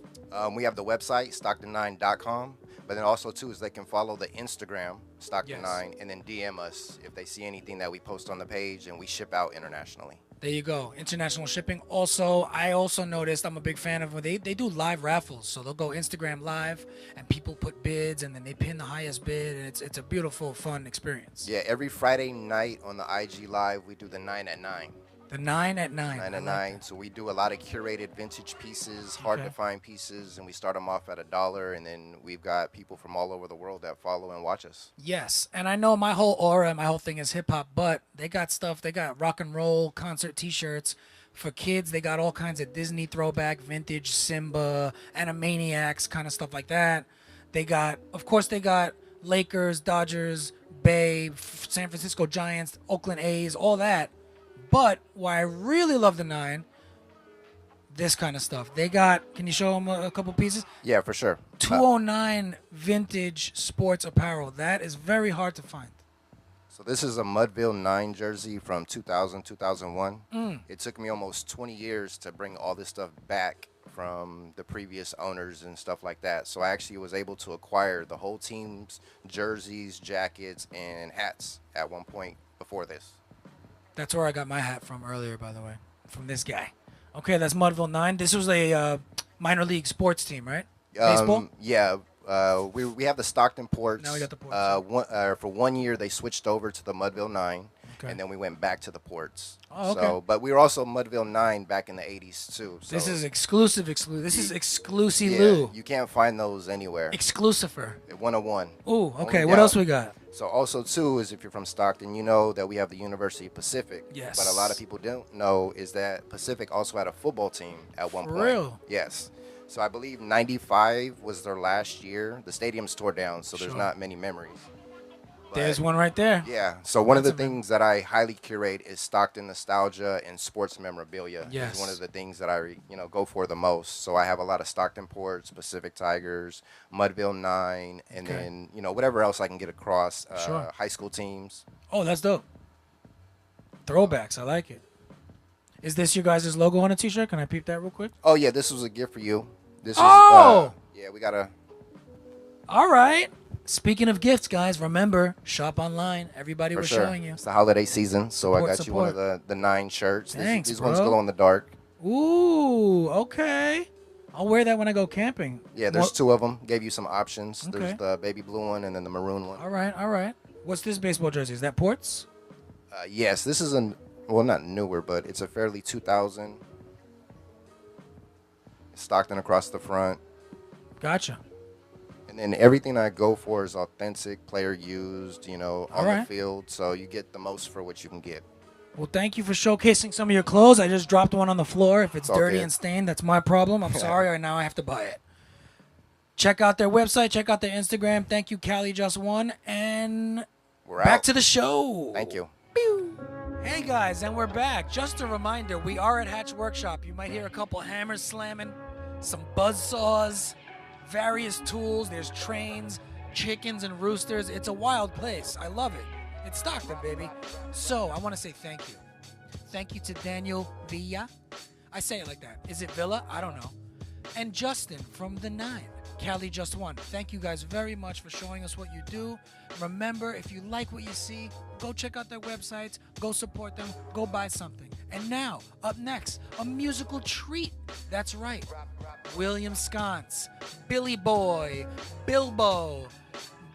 We have the website, stockton9.com. But then also, too, is they can follow the Instagram, Stockton9, and then DM us if they see anything that we post on the page, and we ship out internationally. There you go. International shipping. Also, I also noticed, I'm a big fan of when they do live raffles. So they'll go Instagram live, and people put bids, and then they pin the highest bid, and it's a beautiful, fun experience. Yeah, every Friday night on the IG Live, we do the 9 at 9. The 9 at 9. 9 I at like 9. that. So we do a lot of curated vintage pieces, hard to Okay. find pieces, and we start them off at $1, and then we've got people from all over the world that follow and watch us. Yes, and I know my whole aura, my whole thing is hip hop, but they got stuff. They got rock and roll concert T-shirts for kids. They got all kinds of Disney throwback, vintage Simba, Animaniacs, kind of stuff like that. They got, of course, they got Lakers, Dodgers, Bay, San Francisco Giants, Oakland A's, all that. But why I really love the 9, this kind of stuff. They got, can you show them a couple pieces? Yeah, for sure. 209 vintage sports apparel. That is very hard to find. So this is a Mudville 9 jersey from 2000, 2001. Mm. It took me almost 20 years to bring all this stuff back from the previous owners and stuff like that. So I actually was able to acquire the whole team's jerseys, jackets, and hats at one point before this. That's where I got my hat from earlier, by the way, from this guy. Okay, that's Mudville 9. This was a minor league sports team, right? Baseball? Yeah. We have the Stockton Ports. Now we got the Ports. For 1 year, they switched over to the Mudville 9, Okay. and then we went back to the Ports. Oh, okay. So, but we were also Mudville 9 back in the 80s, too. So This is exclusive. This is exclusive. yeah, you can't find those anywhere. Exclusiver. 101. Ooh, okay. Only What down. else we got? So also, too, is if you're from Stockton, you know that we have the University of Pacific. Yes. But a lot of people don't know is that Pacific also had a football team at one For point. real? Yes. So I believe 95 was their last year. The stadium's tore down, so there's Sure. not many memories. There's one right there. Yeah. So one of the That's a things that I highly curate is Stockton nostalgia and sports memorabilia. Yes. It's one of the things that I go for the most. So I have a lot of Stockton Ports, Pacific Tigers, Mudville 9, and Okay. then whatever else I can get across. Sure. High school teams. Oh, that's dope. Throwbacks. I like it. Is this your guys' logo on a T-shirt? Can I peep that real quick? Oh yeah, this was a gift for you. This Oh! is yeah, we gotta. All right. Speaking of gifts, guys, remember, shop online. Everybody For was sure. showing you. It's the holiday season, so Support, I got you one of support. the 9 shirts. Thanks, these ones bro. glow in the dark. Ooh, okay. I'll wear that when I go camping. Yeah, there's What- 2 of them. Gave you some options. Okay. There's the baby blue one and then the maroon one. All right, all right. What's this baseball jersey? Is that Ports? Yes, this is not newer, but it's a fairly 2000. Stockton across the front. Gotcha. And then everything I go for is authentic, player used, on right. the field. So you get the most for what you can get. Well, thank you for showcasing some of your clothes. I just dropped one on the floor. If it's It's all dirty good. and stained, that's my problem. I'm sorry. Now I have to buy it. Check out their website. Check out their Instagram. Thank you, Cali Just One. And We're back out. to the show. Thank you. Hey guys, and we're back. Just a reminder, we are at Hatch Workshop. You might hear a couple hammers slamming, some buzz saws, various tools. There's trains, chickens, and roosters. It's a wild place. I love it. It's Stockton, baby. So I want to say thank you. Thank you to Daniel Villa. I say it like that. Is it Villa? I don't know. And Justin from the 9. Cali Just One. Thank you guys very much for showing us what you do. Remember, if you like what you see, go check out their websites, go support them, go buy something. And now, up next, a musical treat. That's right. William Sconce, Billy Boy, Bilbo,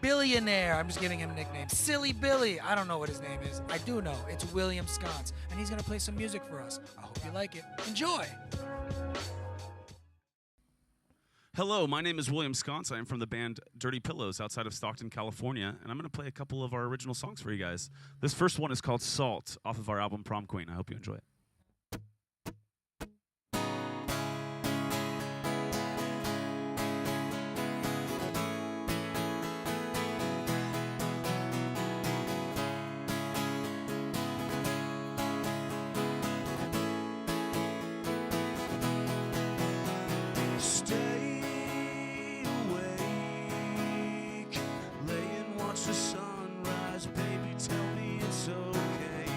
Billionaire. I'm just giving him a nickname. Silly Billy. I don't know what his name is. I do know. It's William Sconce. And he's going to play some music for us. I hope you like it. Enjoy. Hello, my name is William Sconce. I'm from the band Dirty Pillows outside of Stockton, California, and I'm going to play a couple of our original songs for you guys. This first one is called Salt off of our album Prom Queen. I hope you enjoy it. Stay awake, lay and watch the sunrise, baby, tell me it's okay.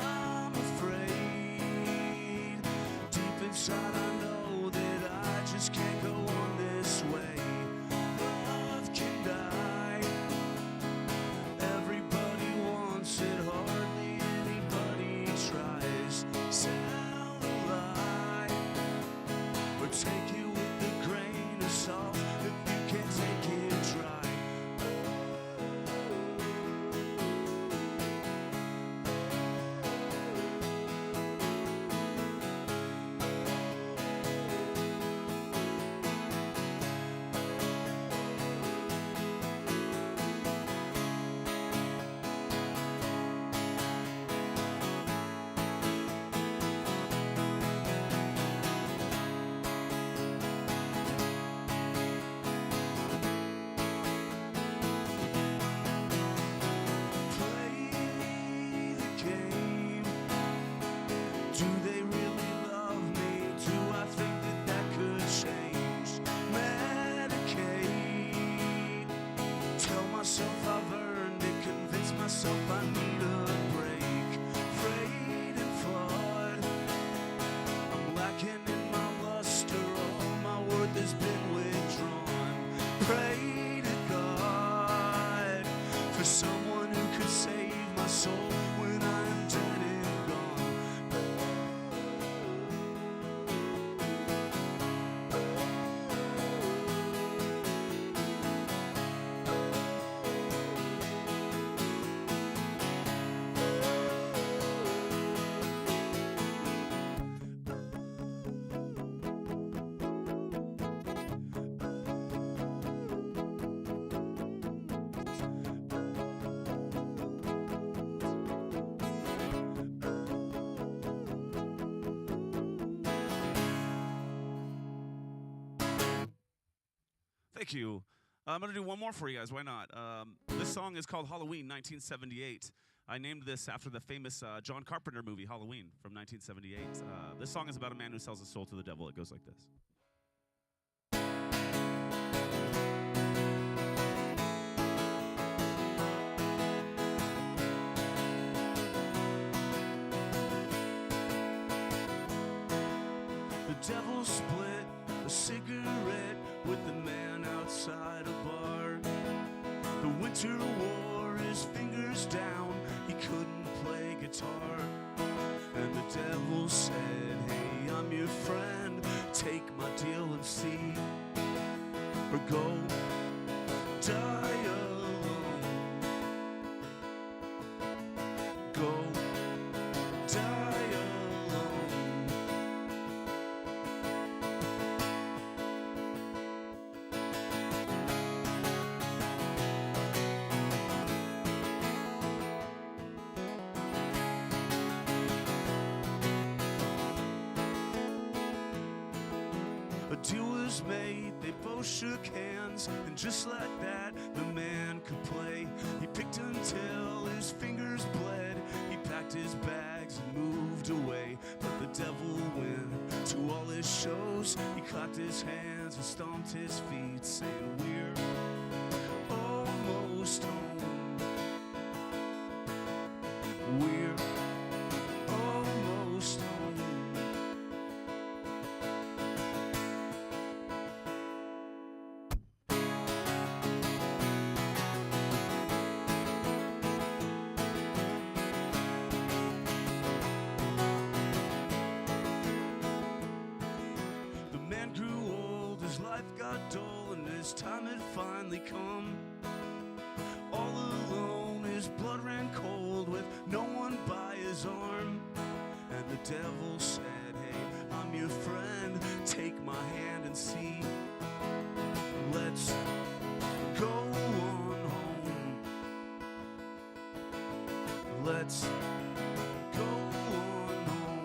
I'm afraid pray to God for someone who could save my soul when I'm dead and gone. Thank you. I'm going to do one more for you guys. Why not? This song is called Halloween 1978. I named this after the famous John Carpenter movie, Halloween, from 1978. This song is about a man who sells his soul to the devil. It goes like this. The devil split a cigarette with the man outside a bar. The winter wore his fingers down, he couldn't play guitar. And the devil said, hey, I'm your friend, take my deal and see, or go die alone. Go die alone. A deal was made, they both shook hands, and just like that, the man could play. He picked until his fingers bled, he packed his bags and moved away. But the devil went to all his shows, he clapped his hands and stomped his feet, saying, we're almost home. We're almost home. The man grew old, his life got dull, and his time had finally come. All alone, his blood ran cold with no one by his arm. And the devil said, hey, I'm your friend, take my hand and see. Let's go on home. Let's go on home.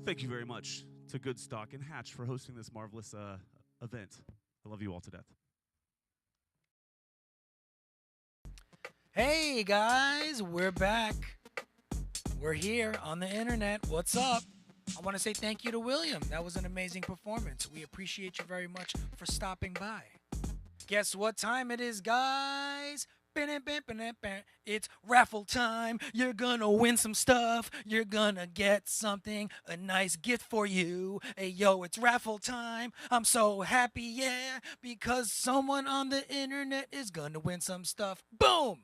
Thank you very much to Goodstock and Hatch for hosting this marvelous event. I love you all to death. Hey guys, we're back. We're here on the internet. What's up? I want to say thank you to William. That was an amazing performance. We appreciate you very much for stopping by. Guess what time it is, guys? It's raffle time. You're gonna win some stuff. You're gonna get something, a nice gift for you. Hey, yo, it's raffle time. I'm so happy, yeah, because someone on the internet is gonna win some stuff. Boom!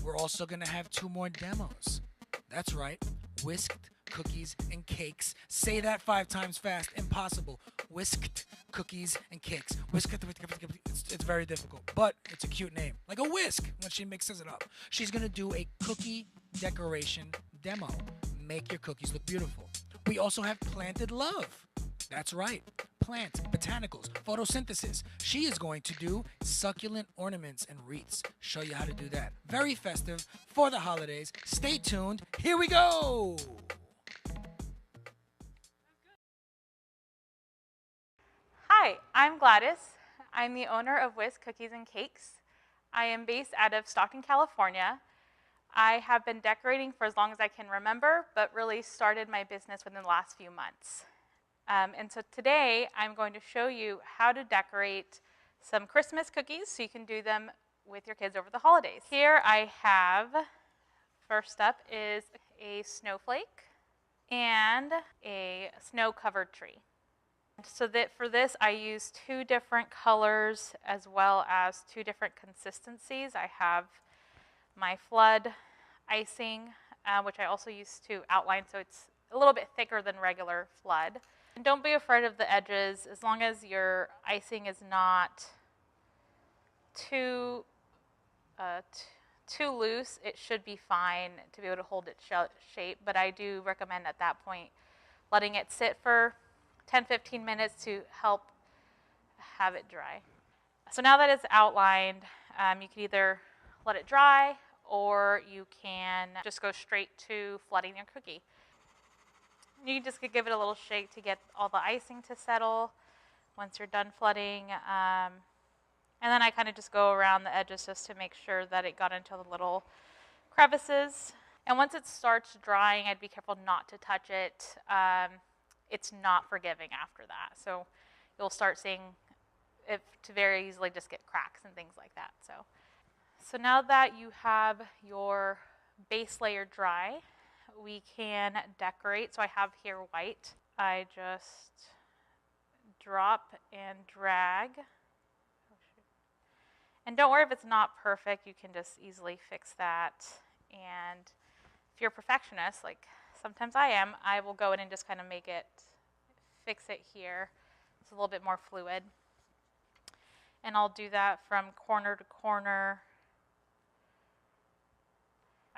We're also going to have 2 more demos. That's right. Whisked cookies and cakes. Say that 5 times fast. Impossible. Whisked cookies and cakes. Whisked. It's very difficult, but it's a cute name. Like a whisk when she mixes it up. She's going to do a cookie decoration demo. Make your cookies look beautiful. We also have Planted Love. That's right. Plants, botanicals, photosynthesis. She is going to do succulent ornaments and wreaths. Show you how to do that. Very festive for the holidays. Stay tuned. Here we go. Hi, I'm Gladys. I'm the owner of Whisk Cookies and Cakes. I am based out of Stockton, California. I have been decorating for as long as I can remember, but really started my business within the last few months. And so today I'm going to show you how to decorate some Christmas cookies so you can do them with your kids over the holidays. Here I have, first up is a snowflake and a snow-covered tree. So that for this I use 2 different colors as well as 2 different consistencies. I have my flood icing, which I also use to outline, so it's a little bit thicker than regular flood. And don't be afraid of the edges, as long as your icing is not too loose, it should be fine to be able to hold its shape. But I do recommend at that point letting it sit for 10-15 minutes to help have it dry. So now that it's outlined, you can either let it dry or you can just go straight to flooding your cookie. You just could give it a little shake to get all the icing to settle once you're done flooding. And then I kind of just go around the edges just to make sure that it got into the little crevices. And once it starts drying, I'd be careful not to touch it. It's not forgiving after that. So you'll start seeing it to very easily just get cracks and things like that. So now that you have your base layer dry, we can decorate. So I have here white. I just drop and drag. And don't worry if it's not perfect, you can just easily fix that. And if you're a perfectionist, like sometimes I am, I will go in and just kind of fix it here. It's a little bit more fluid. And I'll do that from corner to corner.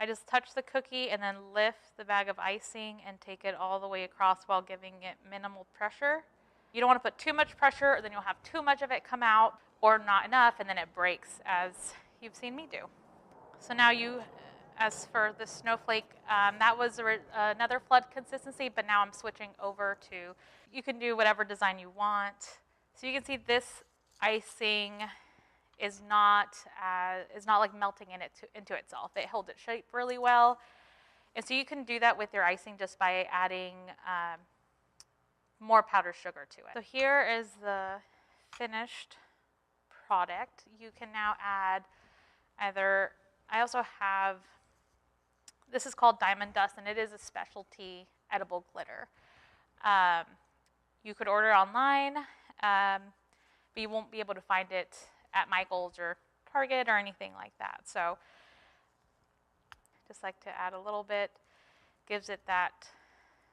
I just touch the cookie and then lift the bag of icing and take it all the way across while giving it minimal pressure. You don't want to put too much pressure, or then you'll have too much of it come out, or not enough, and then it breaks, as you've seen me do. So now as for the snowflake, that was another flood consistency, but now I'm switching over to, you can do whatever design you want. So you can see this icing is not like melting into itself. It holds its shape really well. And so you can do that with your icing just by adding more powdered sugar to it. So here is the finished product. You can now add I also have, this is called Diamond Dust, and it is a specialty edible glitter. You could order online, but you won't be able to find it at Michael's or Target or anything like that. So just like to add a little bit, gives it that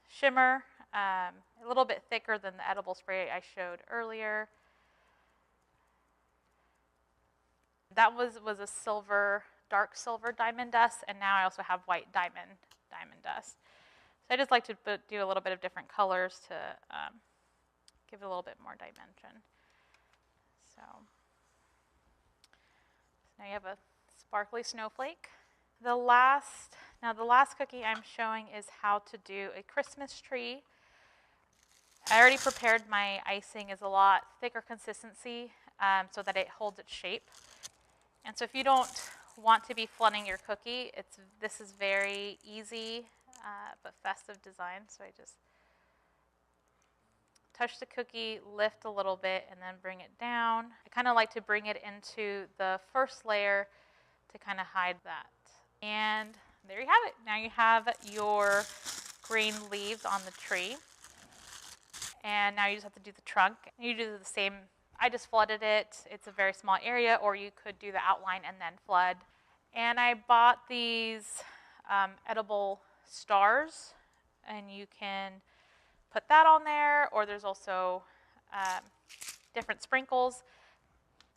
shimmer, a little bit thicker than the edible spray I showed earlier. That was a dark silver diamond dust, and now I also have white diamond dust. So I just like to do a little bit of different colors to give it a little bit more dimension. So now you have a sparkly snowflake. The last cookie I'm showing is how to do a Christmas tree. I already prepared my icing is a lot thicker consistency so that it holds its shape. And so if you don't want to be flooding your cookie, this is very easy but festive design. So I just touch the cookie, lift a little bit, and then bring it down. I kind of like to bring it into the first layer to kind of hide that. And there you have it. Now you have your green leaves on the tree. And now you just have to do the trunk. You do the same. I just flooded it. It's a very small area, or you could do the outline and then flood. And I bought these edible stars, and you can put that on there, or there's also different sprinkles.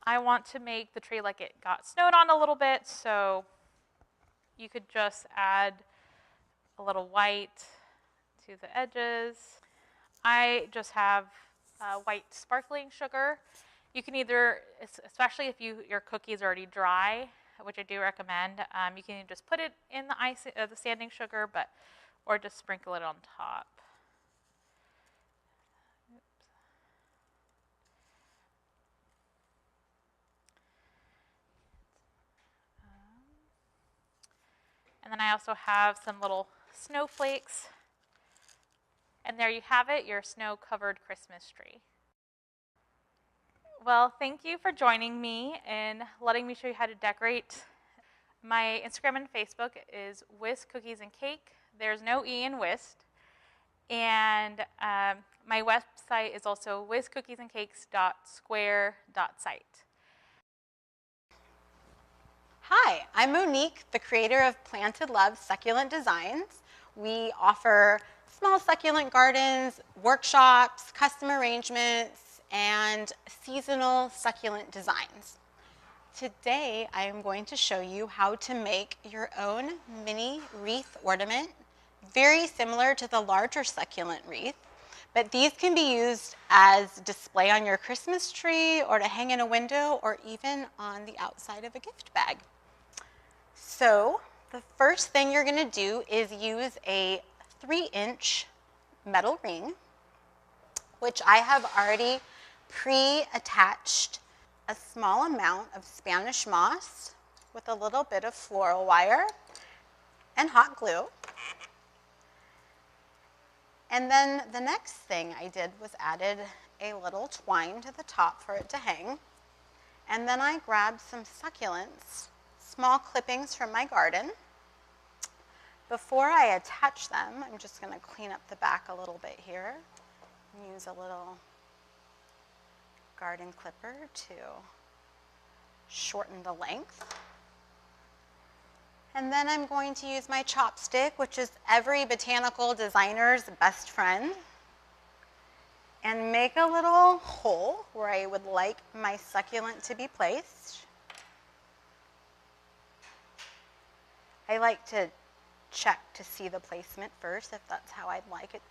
I want to make the tree like it got snowed on a little bit, so you could just add a little white to the edges. I just have white sparkling sugar. You can either, especially if your cookie is already dry, which I do recommend, you can just put it in the standing sugar, or just sprinkle it on top. And then I also have some little snowflakes. And there you have it, your snow-covered Christmas tree. Well, thank you for joining me and letting me show you how to decorate. My Instagram and Facebook is Whisk Cookies and Cake. There's no E in Whist. And my website is also whiskcookiesandcakes.square.site. Hi, I'm Monique, the creator of Planted Love Succulent Designs. We offer small succulent gardens, workshops, custom arrangements, and seasonal succulent designs. Today, I am going to show you how to make your own mini wreath ornament, very similar to the larger succulent wreath, but these can be used as display on your Christmas tree or to hang in a window or even on the outside of a gift bag. So the first thing you're going to do is use a 3-inch metal ring, which I have already pre-attached a small amount of Spanish moss with a little bit of floral wire and hot glue. And then the next thing I did was added a little twine to the top for it to hang. And then I grabbed some succulents, small clippings from my garden. Before I attach them, I'm just going to clean up the back a little bit here and use a little garden clipper to shorten the length. And then I'm going to use my chopstick, which is every botanical designer's best friend, and make a little hole where I would like my succulent to be placed. I like to check to see the placement first, if that's how I'd like it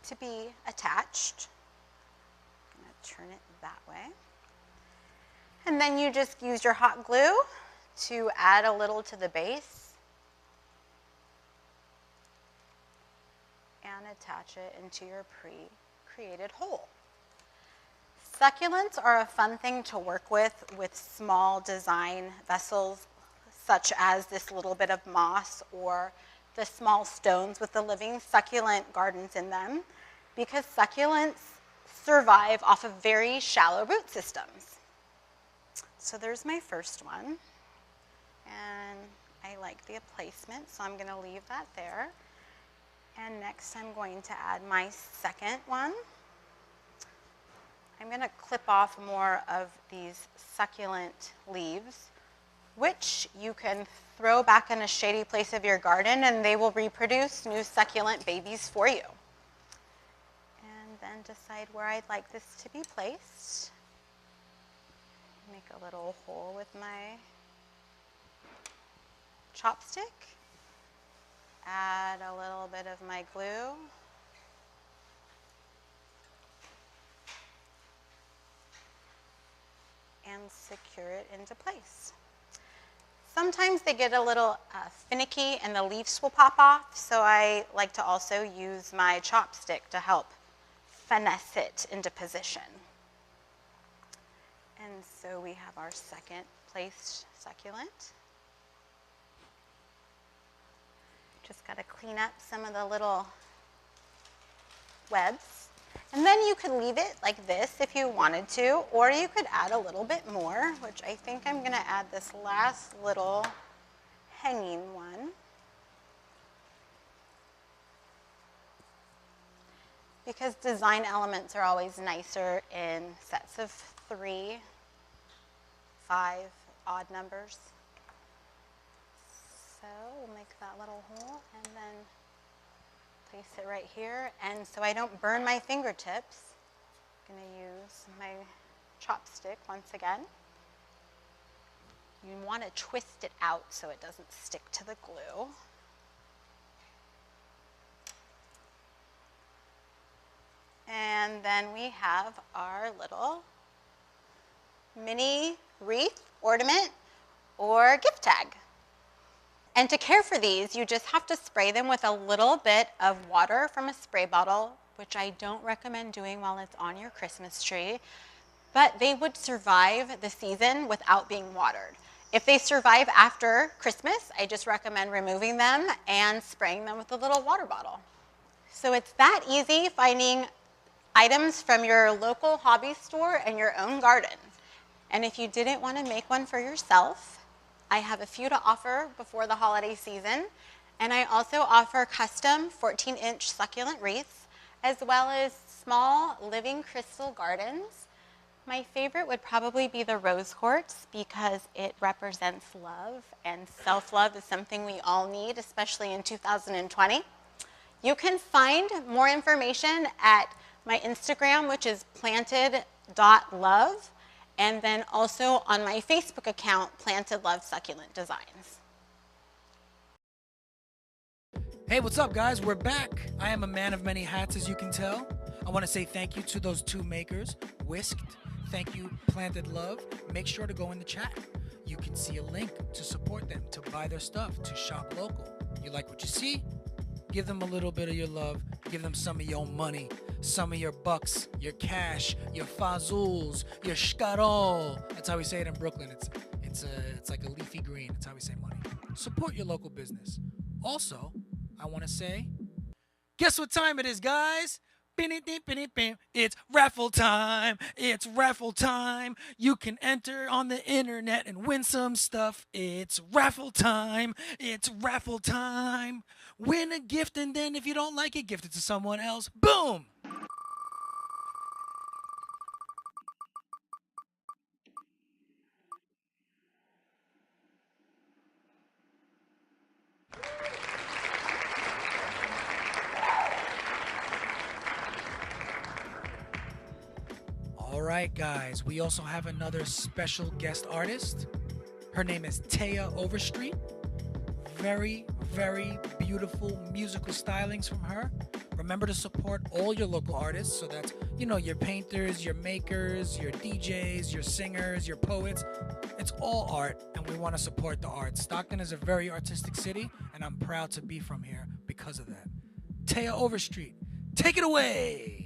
to be attached. I'm going to turn it that way. And then you just use your hot glue to add a little to the base and attach it into your pre-created hole. Succulents are a fun thing to work with small design vessels, such as this little bit of moss or the small stones with the living succulent gardens in them, because succulents survive off of very shallow root systems. So there's my first one, and I like the placement, so I'm going to leave that there. And next I'm going to add my second one. I'm going to clip off more of these succulent leaves, which you can throw back in a shady place of your garden and they will reproduce new succulent babies for you. And then decide where I'd like this to be placed. Make a little hole with my chopstick. Add a little bit of my glue. And secure it into place. Sometimes they get a little finicky and the leaves will pop off, so I like to also use my chopstick to help finesse it into position. And so we have our second placed succulent. Just got to clean up some of the little webs. And then you could leave it like this if you wanted to, or you could add a little bit more, which I think I'm going to add this last little hanging one. Because design elements are always nicer in sets of 3, 5, odd numbers. So we'll make that little hole and then place it right here. And so I don't burn my fingertips, I'm going to use my chopstick once again. You want to twist it out so it doesn't stick to the glue. And then we have our little mini wreath, ornament, or gift tag. And to care for these, you just have to spray them with a little bit of water from a spray bottle, which I don't recommend doing while it's on your Christmas tree, but they would survive the season without being watered. If they survive after Christmas, I just recommend removing them and spraying them with a little water bottle. So it's that easy finding items from your local hobby store and your own garden. And if you didn't want to make one for yourself, I have a few to offer before the holiday season. And I also offer custom 14-inch succulent wreaths, as well as small living crystal gardens. My favorite would probably be the rose quartz because it represents love, and self-love is something we all need, especially in 2020. You can find more information at my Instagram, which is planted.love, and then also on my Facebook account, Planted Love Succulent Designs. Hey, what's up, guys? We're back. I am a man of many hats, as you can tell. I want to say thank you to those two makers, Whisked. Thank you, Planted Love. Make sure to go in the chat. You can see a link to support them, to buy their stuff, to shop local. You like what you see? Give them a little bit of your love. Give them some of your money, some of your bucks, your cash, your fazuls, your shkarol. That's how we say it in Brooklyn. It's like a leafy green. That's how we say money. Support your local business. Also, I want to say, guess what time it is, guys? It's raffle time. It's raffle time. You can enter on the internet and win some stuff. It's raffle time. It's raffle time. Win a gift, and then if you don't like it, gift it to someone else. Boom! All right, guys, we also have another special guest artist. Her name is Taya Overstreet. Very, very beautiful musical stylings from her. Remember to support all your local artists. So that's, your painters, your makers, your DJs, your singers, your poets. It's all art, and we want to support the arts. Stockton is a very artistic city, and I'm proud to be from here because of that. Taya Overstreet, take it away.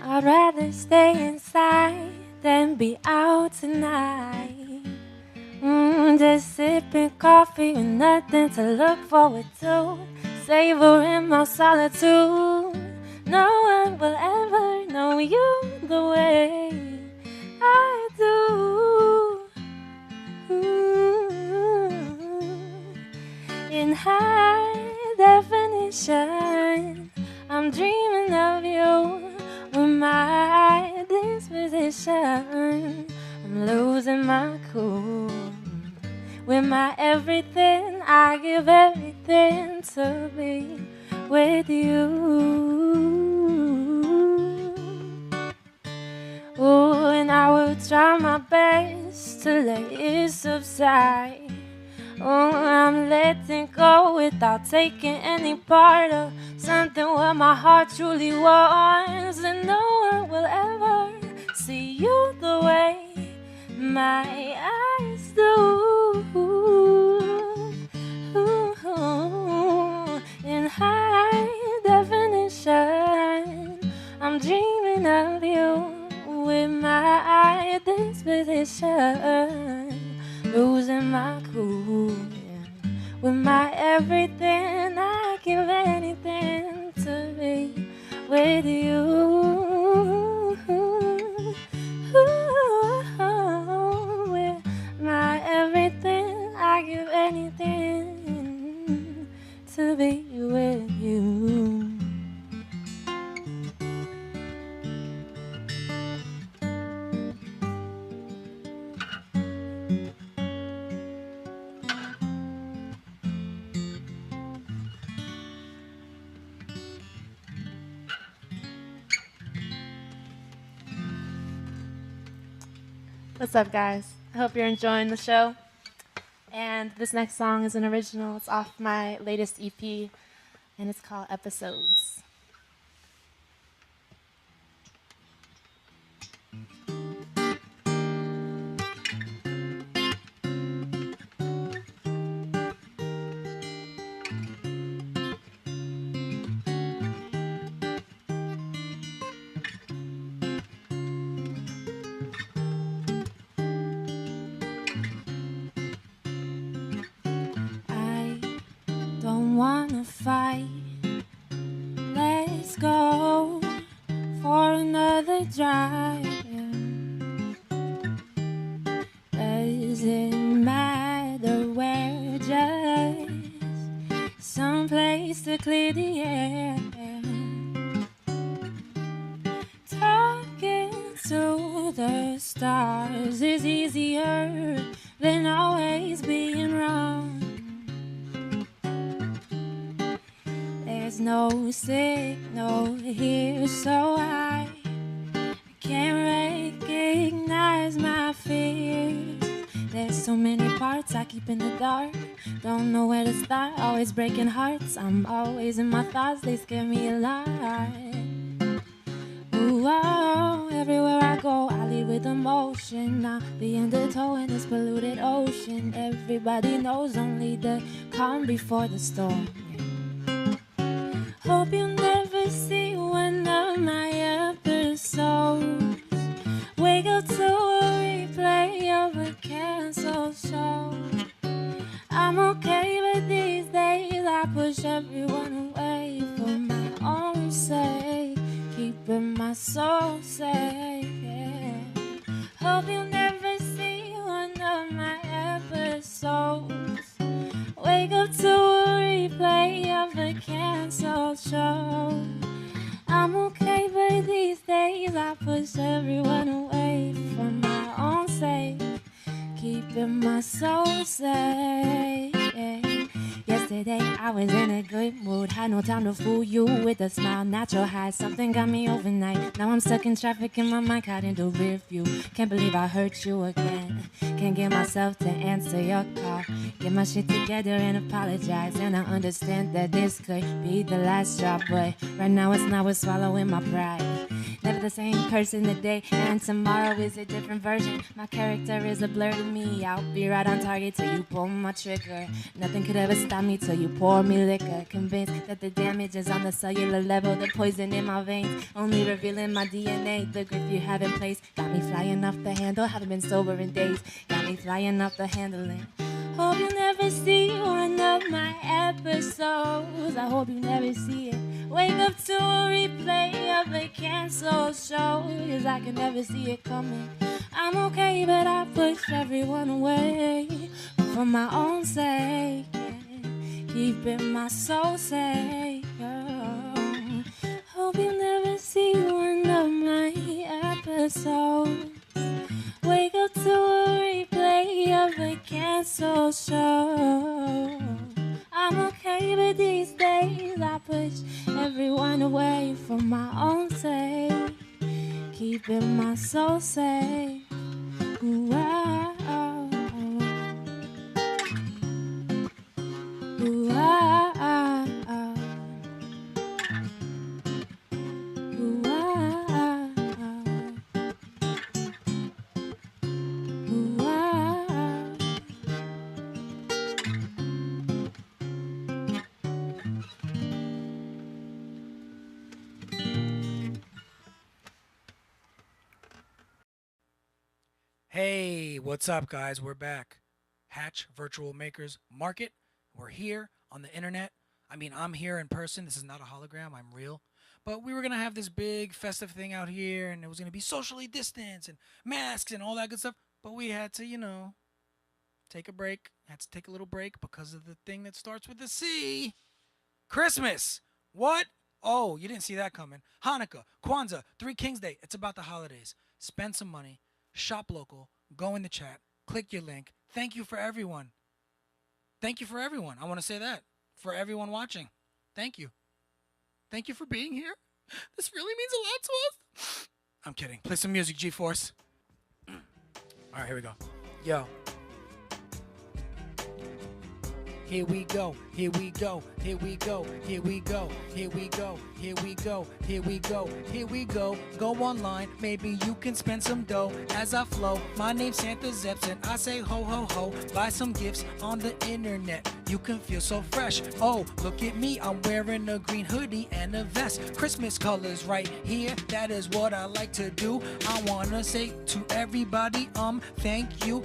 I'd rather stay inside than be out tonight. Just sipping coffee with nothing to look forward to, savoring my solitude. No one will ever know you the way I do. In high definition, I'm dreaming of you. With my disposition, I'm losing my cool. With my everything, I give everything to be with you. Oh, and I will try my best to let it subside. Oh, I'm letting go without taking any part of something what my heart truly wants. And no one will ever see you the way my eyes do. In high definition, I'm dreaming of you. With my disposition, losing my cool. With my everything, I give anything to be with you. With my everything, I give anything to be with you. What's up, guys? I hope you're enjoying the show. And this next song is an original. It's off my latest EP, and it's called Episodes. I don't wanna fight. Let's go for another drive. Doesn't matter where, just someplace to clear the air. Talking to the stars is easier than always being wrong. There's no signal here, so I can't recognize my fears. There's so many parts I keep in the dark. Don't know where to start, always breaking hearts. I'm always in my thoughts, they scare me a lot. Ooh, oh, everywhere I go, I lead with emotion. I'll be undertow in this polluted ocean. Everybody knows only the calm before the storm. Hope you never see one of my episodes. Wake up to a replay of a canceled show. I'm okay, but these days I push everyone away for my own sake, keeping my soul safe. Yeah. Hope you never see one of my episodes. Wake up to a replay of a canceled show. I'm okay, but these days I push everyone away for my own sake, keeping my soul safe. Yeah. Yesterday I was in a good mood, had no time to fool you with a smile, natural high. Something got me overnight. Now I'm stuck in traffic in my mind, caught in the rear view. Can't believe I hurt you again. Can't get myself to answer your call. Get my shit together and apologize. And I understand that this could be the last straw, but right now it's not worth swallowing my pride. Never the same person today, and tomorrow is a different version. My character is a blur to me. I'll be right on target till you pull my trigger. Nothing could ever stop me till you pour me liquor. Convinced that the damage is on the cellular level. The poison in my veins only revealing my DNA. The grip you have in place got me flying off the handle. Haven't been sober in days, got me flying off the handling. Hope you never see one of my episodes. I hope you never see it. Wake up to a replay of a canceled show, 'cause I can never see it coming. I'm okay, but I push everyone away for my own sake, keeping my soul safe. Oh. Hope you never see one of my episodes. Wake up to a replay of a canceled show. I'm okay, but these days I push everyone away for my own sake, keeping my soul safe. Ooh, ah, ah, ah. Ooh, ah, ah, ah. Ooh, ah, ah, ah. Ooh, ah, ah. Hey, what's up, guys? We're back. Hatch Virtual Makers Market. We're here on the internet. I mean, I'm here in person. This is not a hologram. I'm real. But we were going to have this big festive thing out here, and it was going to be socially distanced and masks and all that good stuff. But we had to, take a break. Had to take a little break because of the thing that starts with a C. Christmas. What? Oh, you didn't see that coming. Hanukkah, Kwanzaa, Three Kings Day. It's about the holidays. Spend some money. Shop local. Go in the chat. Click your link. Thank you for everyone. Thank you for everyone. I want to say that. For everyone watching. Thank you. Thank you for being here. This really means a lot to us. I'm kidding. Play some music, G-Force. All right, here we go. Yo. Here we go, here we go, here we go, here we go, here we go, here we go, here we go, here we go. Go online, maybe you can spend some dough as I flow. My name's Santa Zeps and I say ho ho ho. Buy some gifts on the internet. You can feel so fresh. Oh, look at me, I'm wearing a green hoodie and a vest. Christmas colors right here, that is what I like to do. I wanna say to everybody, thank you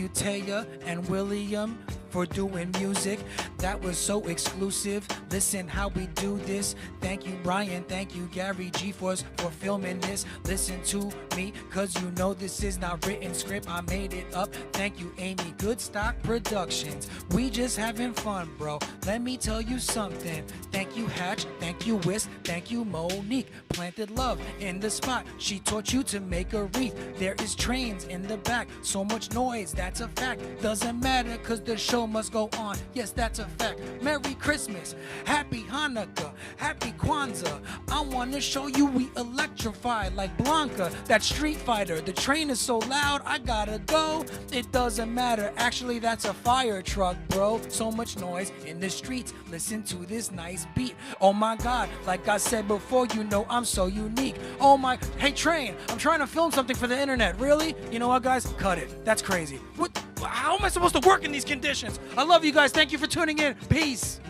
Taya and William for doing music that was so exclusive. Listen how we do this. Thank you Brian, thank you Gary G-Force for filming this. Listen to me, cause you know this is not written script, I made it up. Thank you Amy, Goodstock Productions. We just having fun, bro. Let me tell you something. Thank you Hatch, thank you Whisk, thank you Monique. Planted love in the spot. She taught you to make a wreath. There is trains in the back, so much noise, that's a fact. Doesn't matter cause the show must go on. Yes, that's a fact. Merry Christmas, Happy Hanukkah, Happy Kwanzaa. I wanna show you we electrify like Blanca, that Street Fighter. The train is so loud, I gotta go. It doesn't matter, actually that's a fire truck, bro. So much noise in the streets. Listen to this nice beat. Oh my God, like I said before, you know I'm so unique. Oh my, hey train, I'm trying to film something for the internet. Really? You know what, guys? Cut it. That's crazy. What? How am I supposed to work in these conditions? I love you guys. Thank you for tuning in. Peace.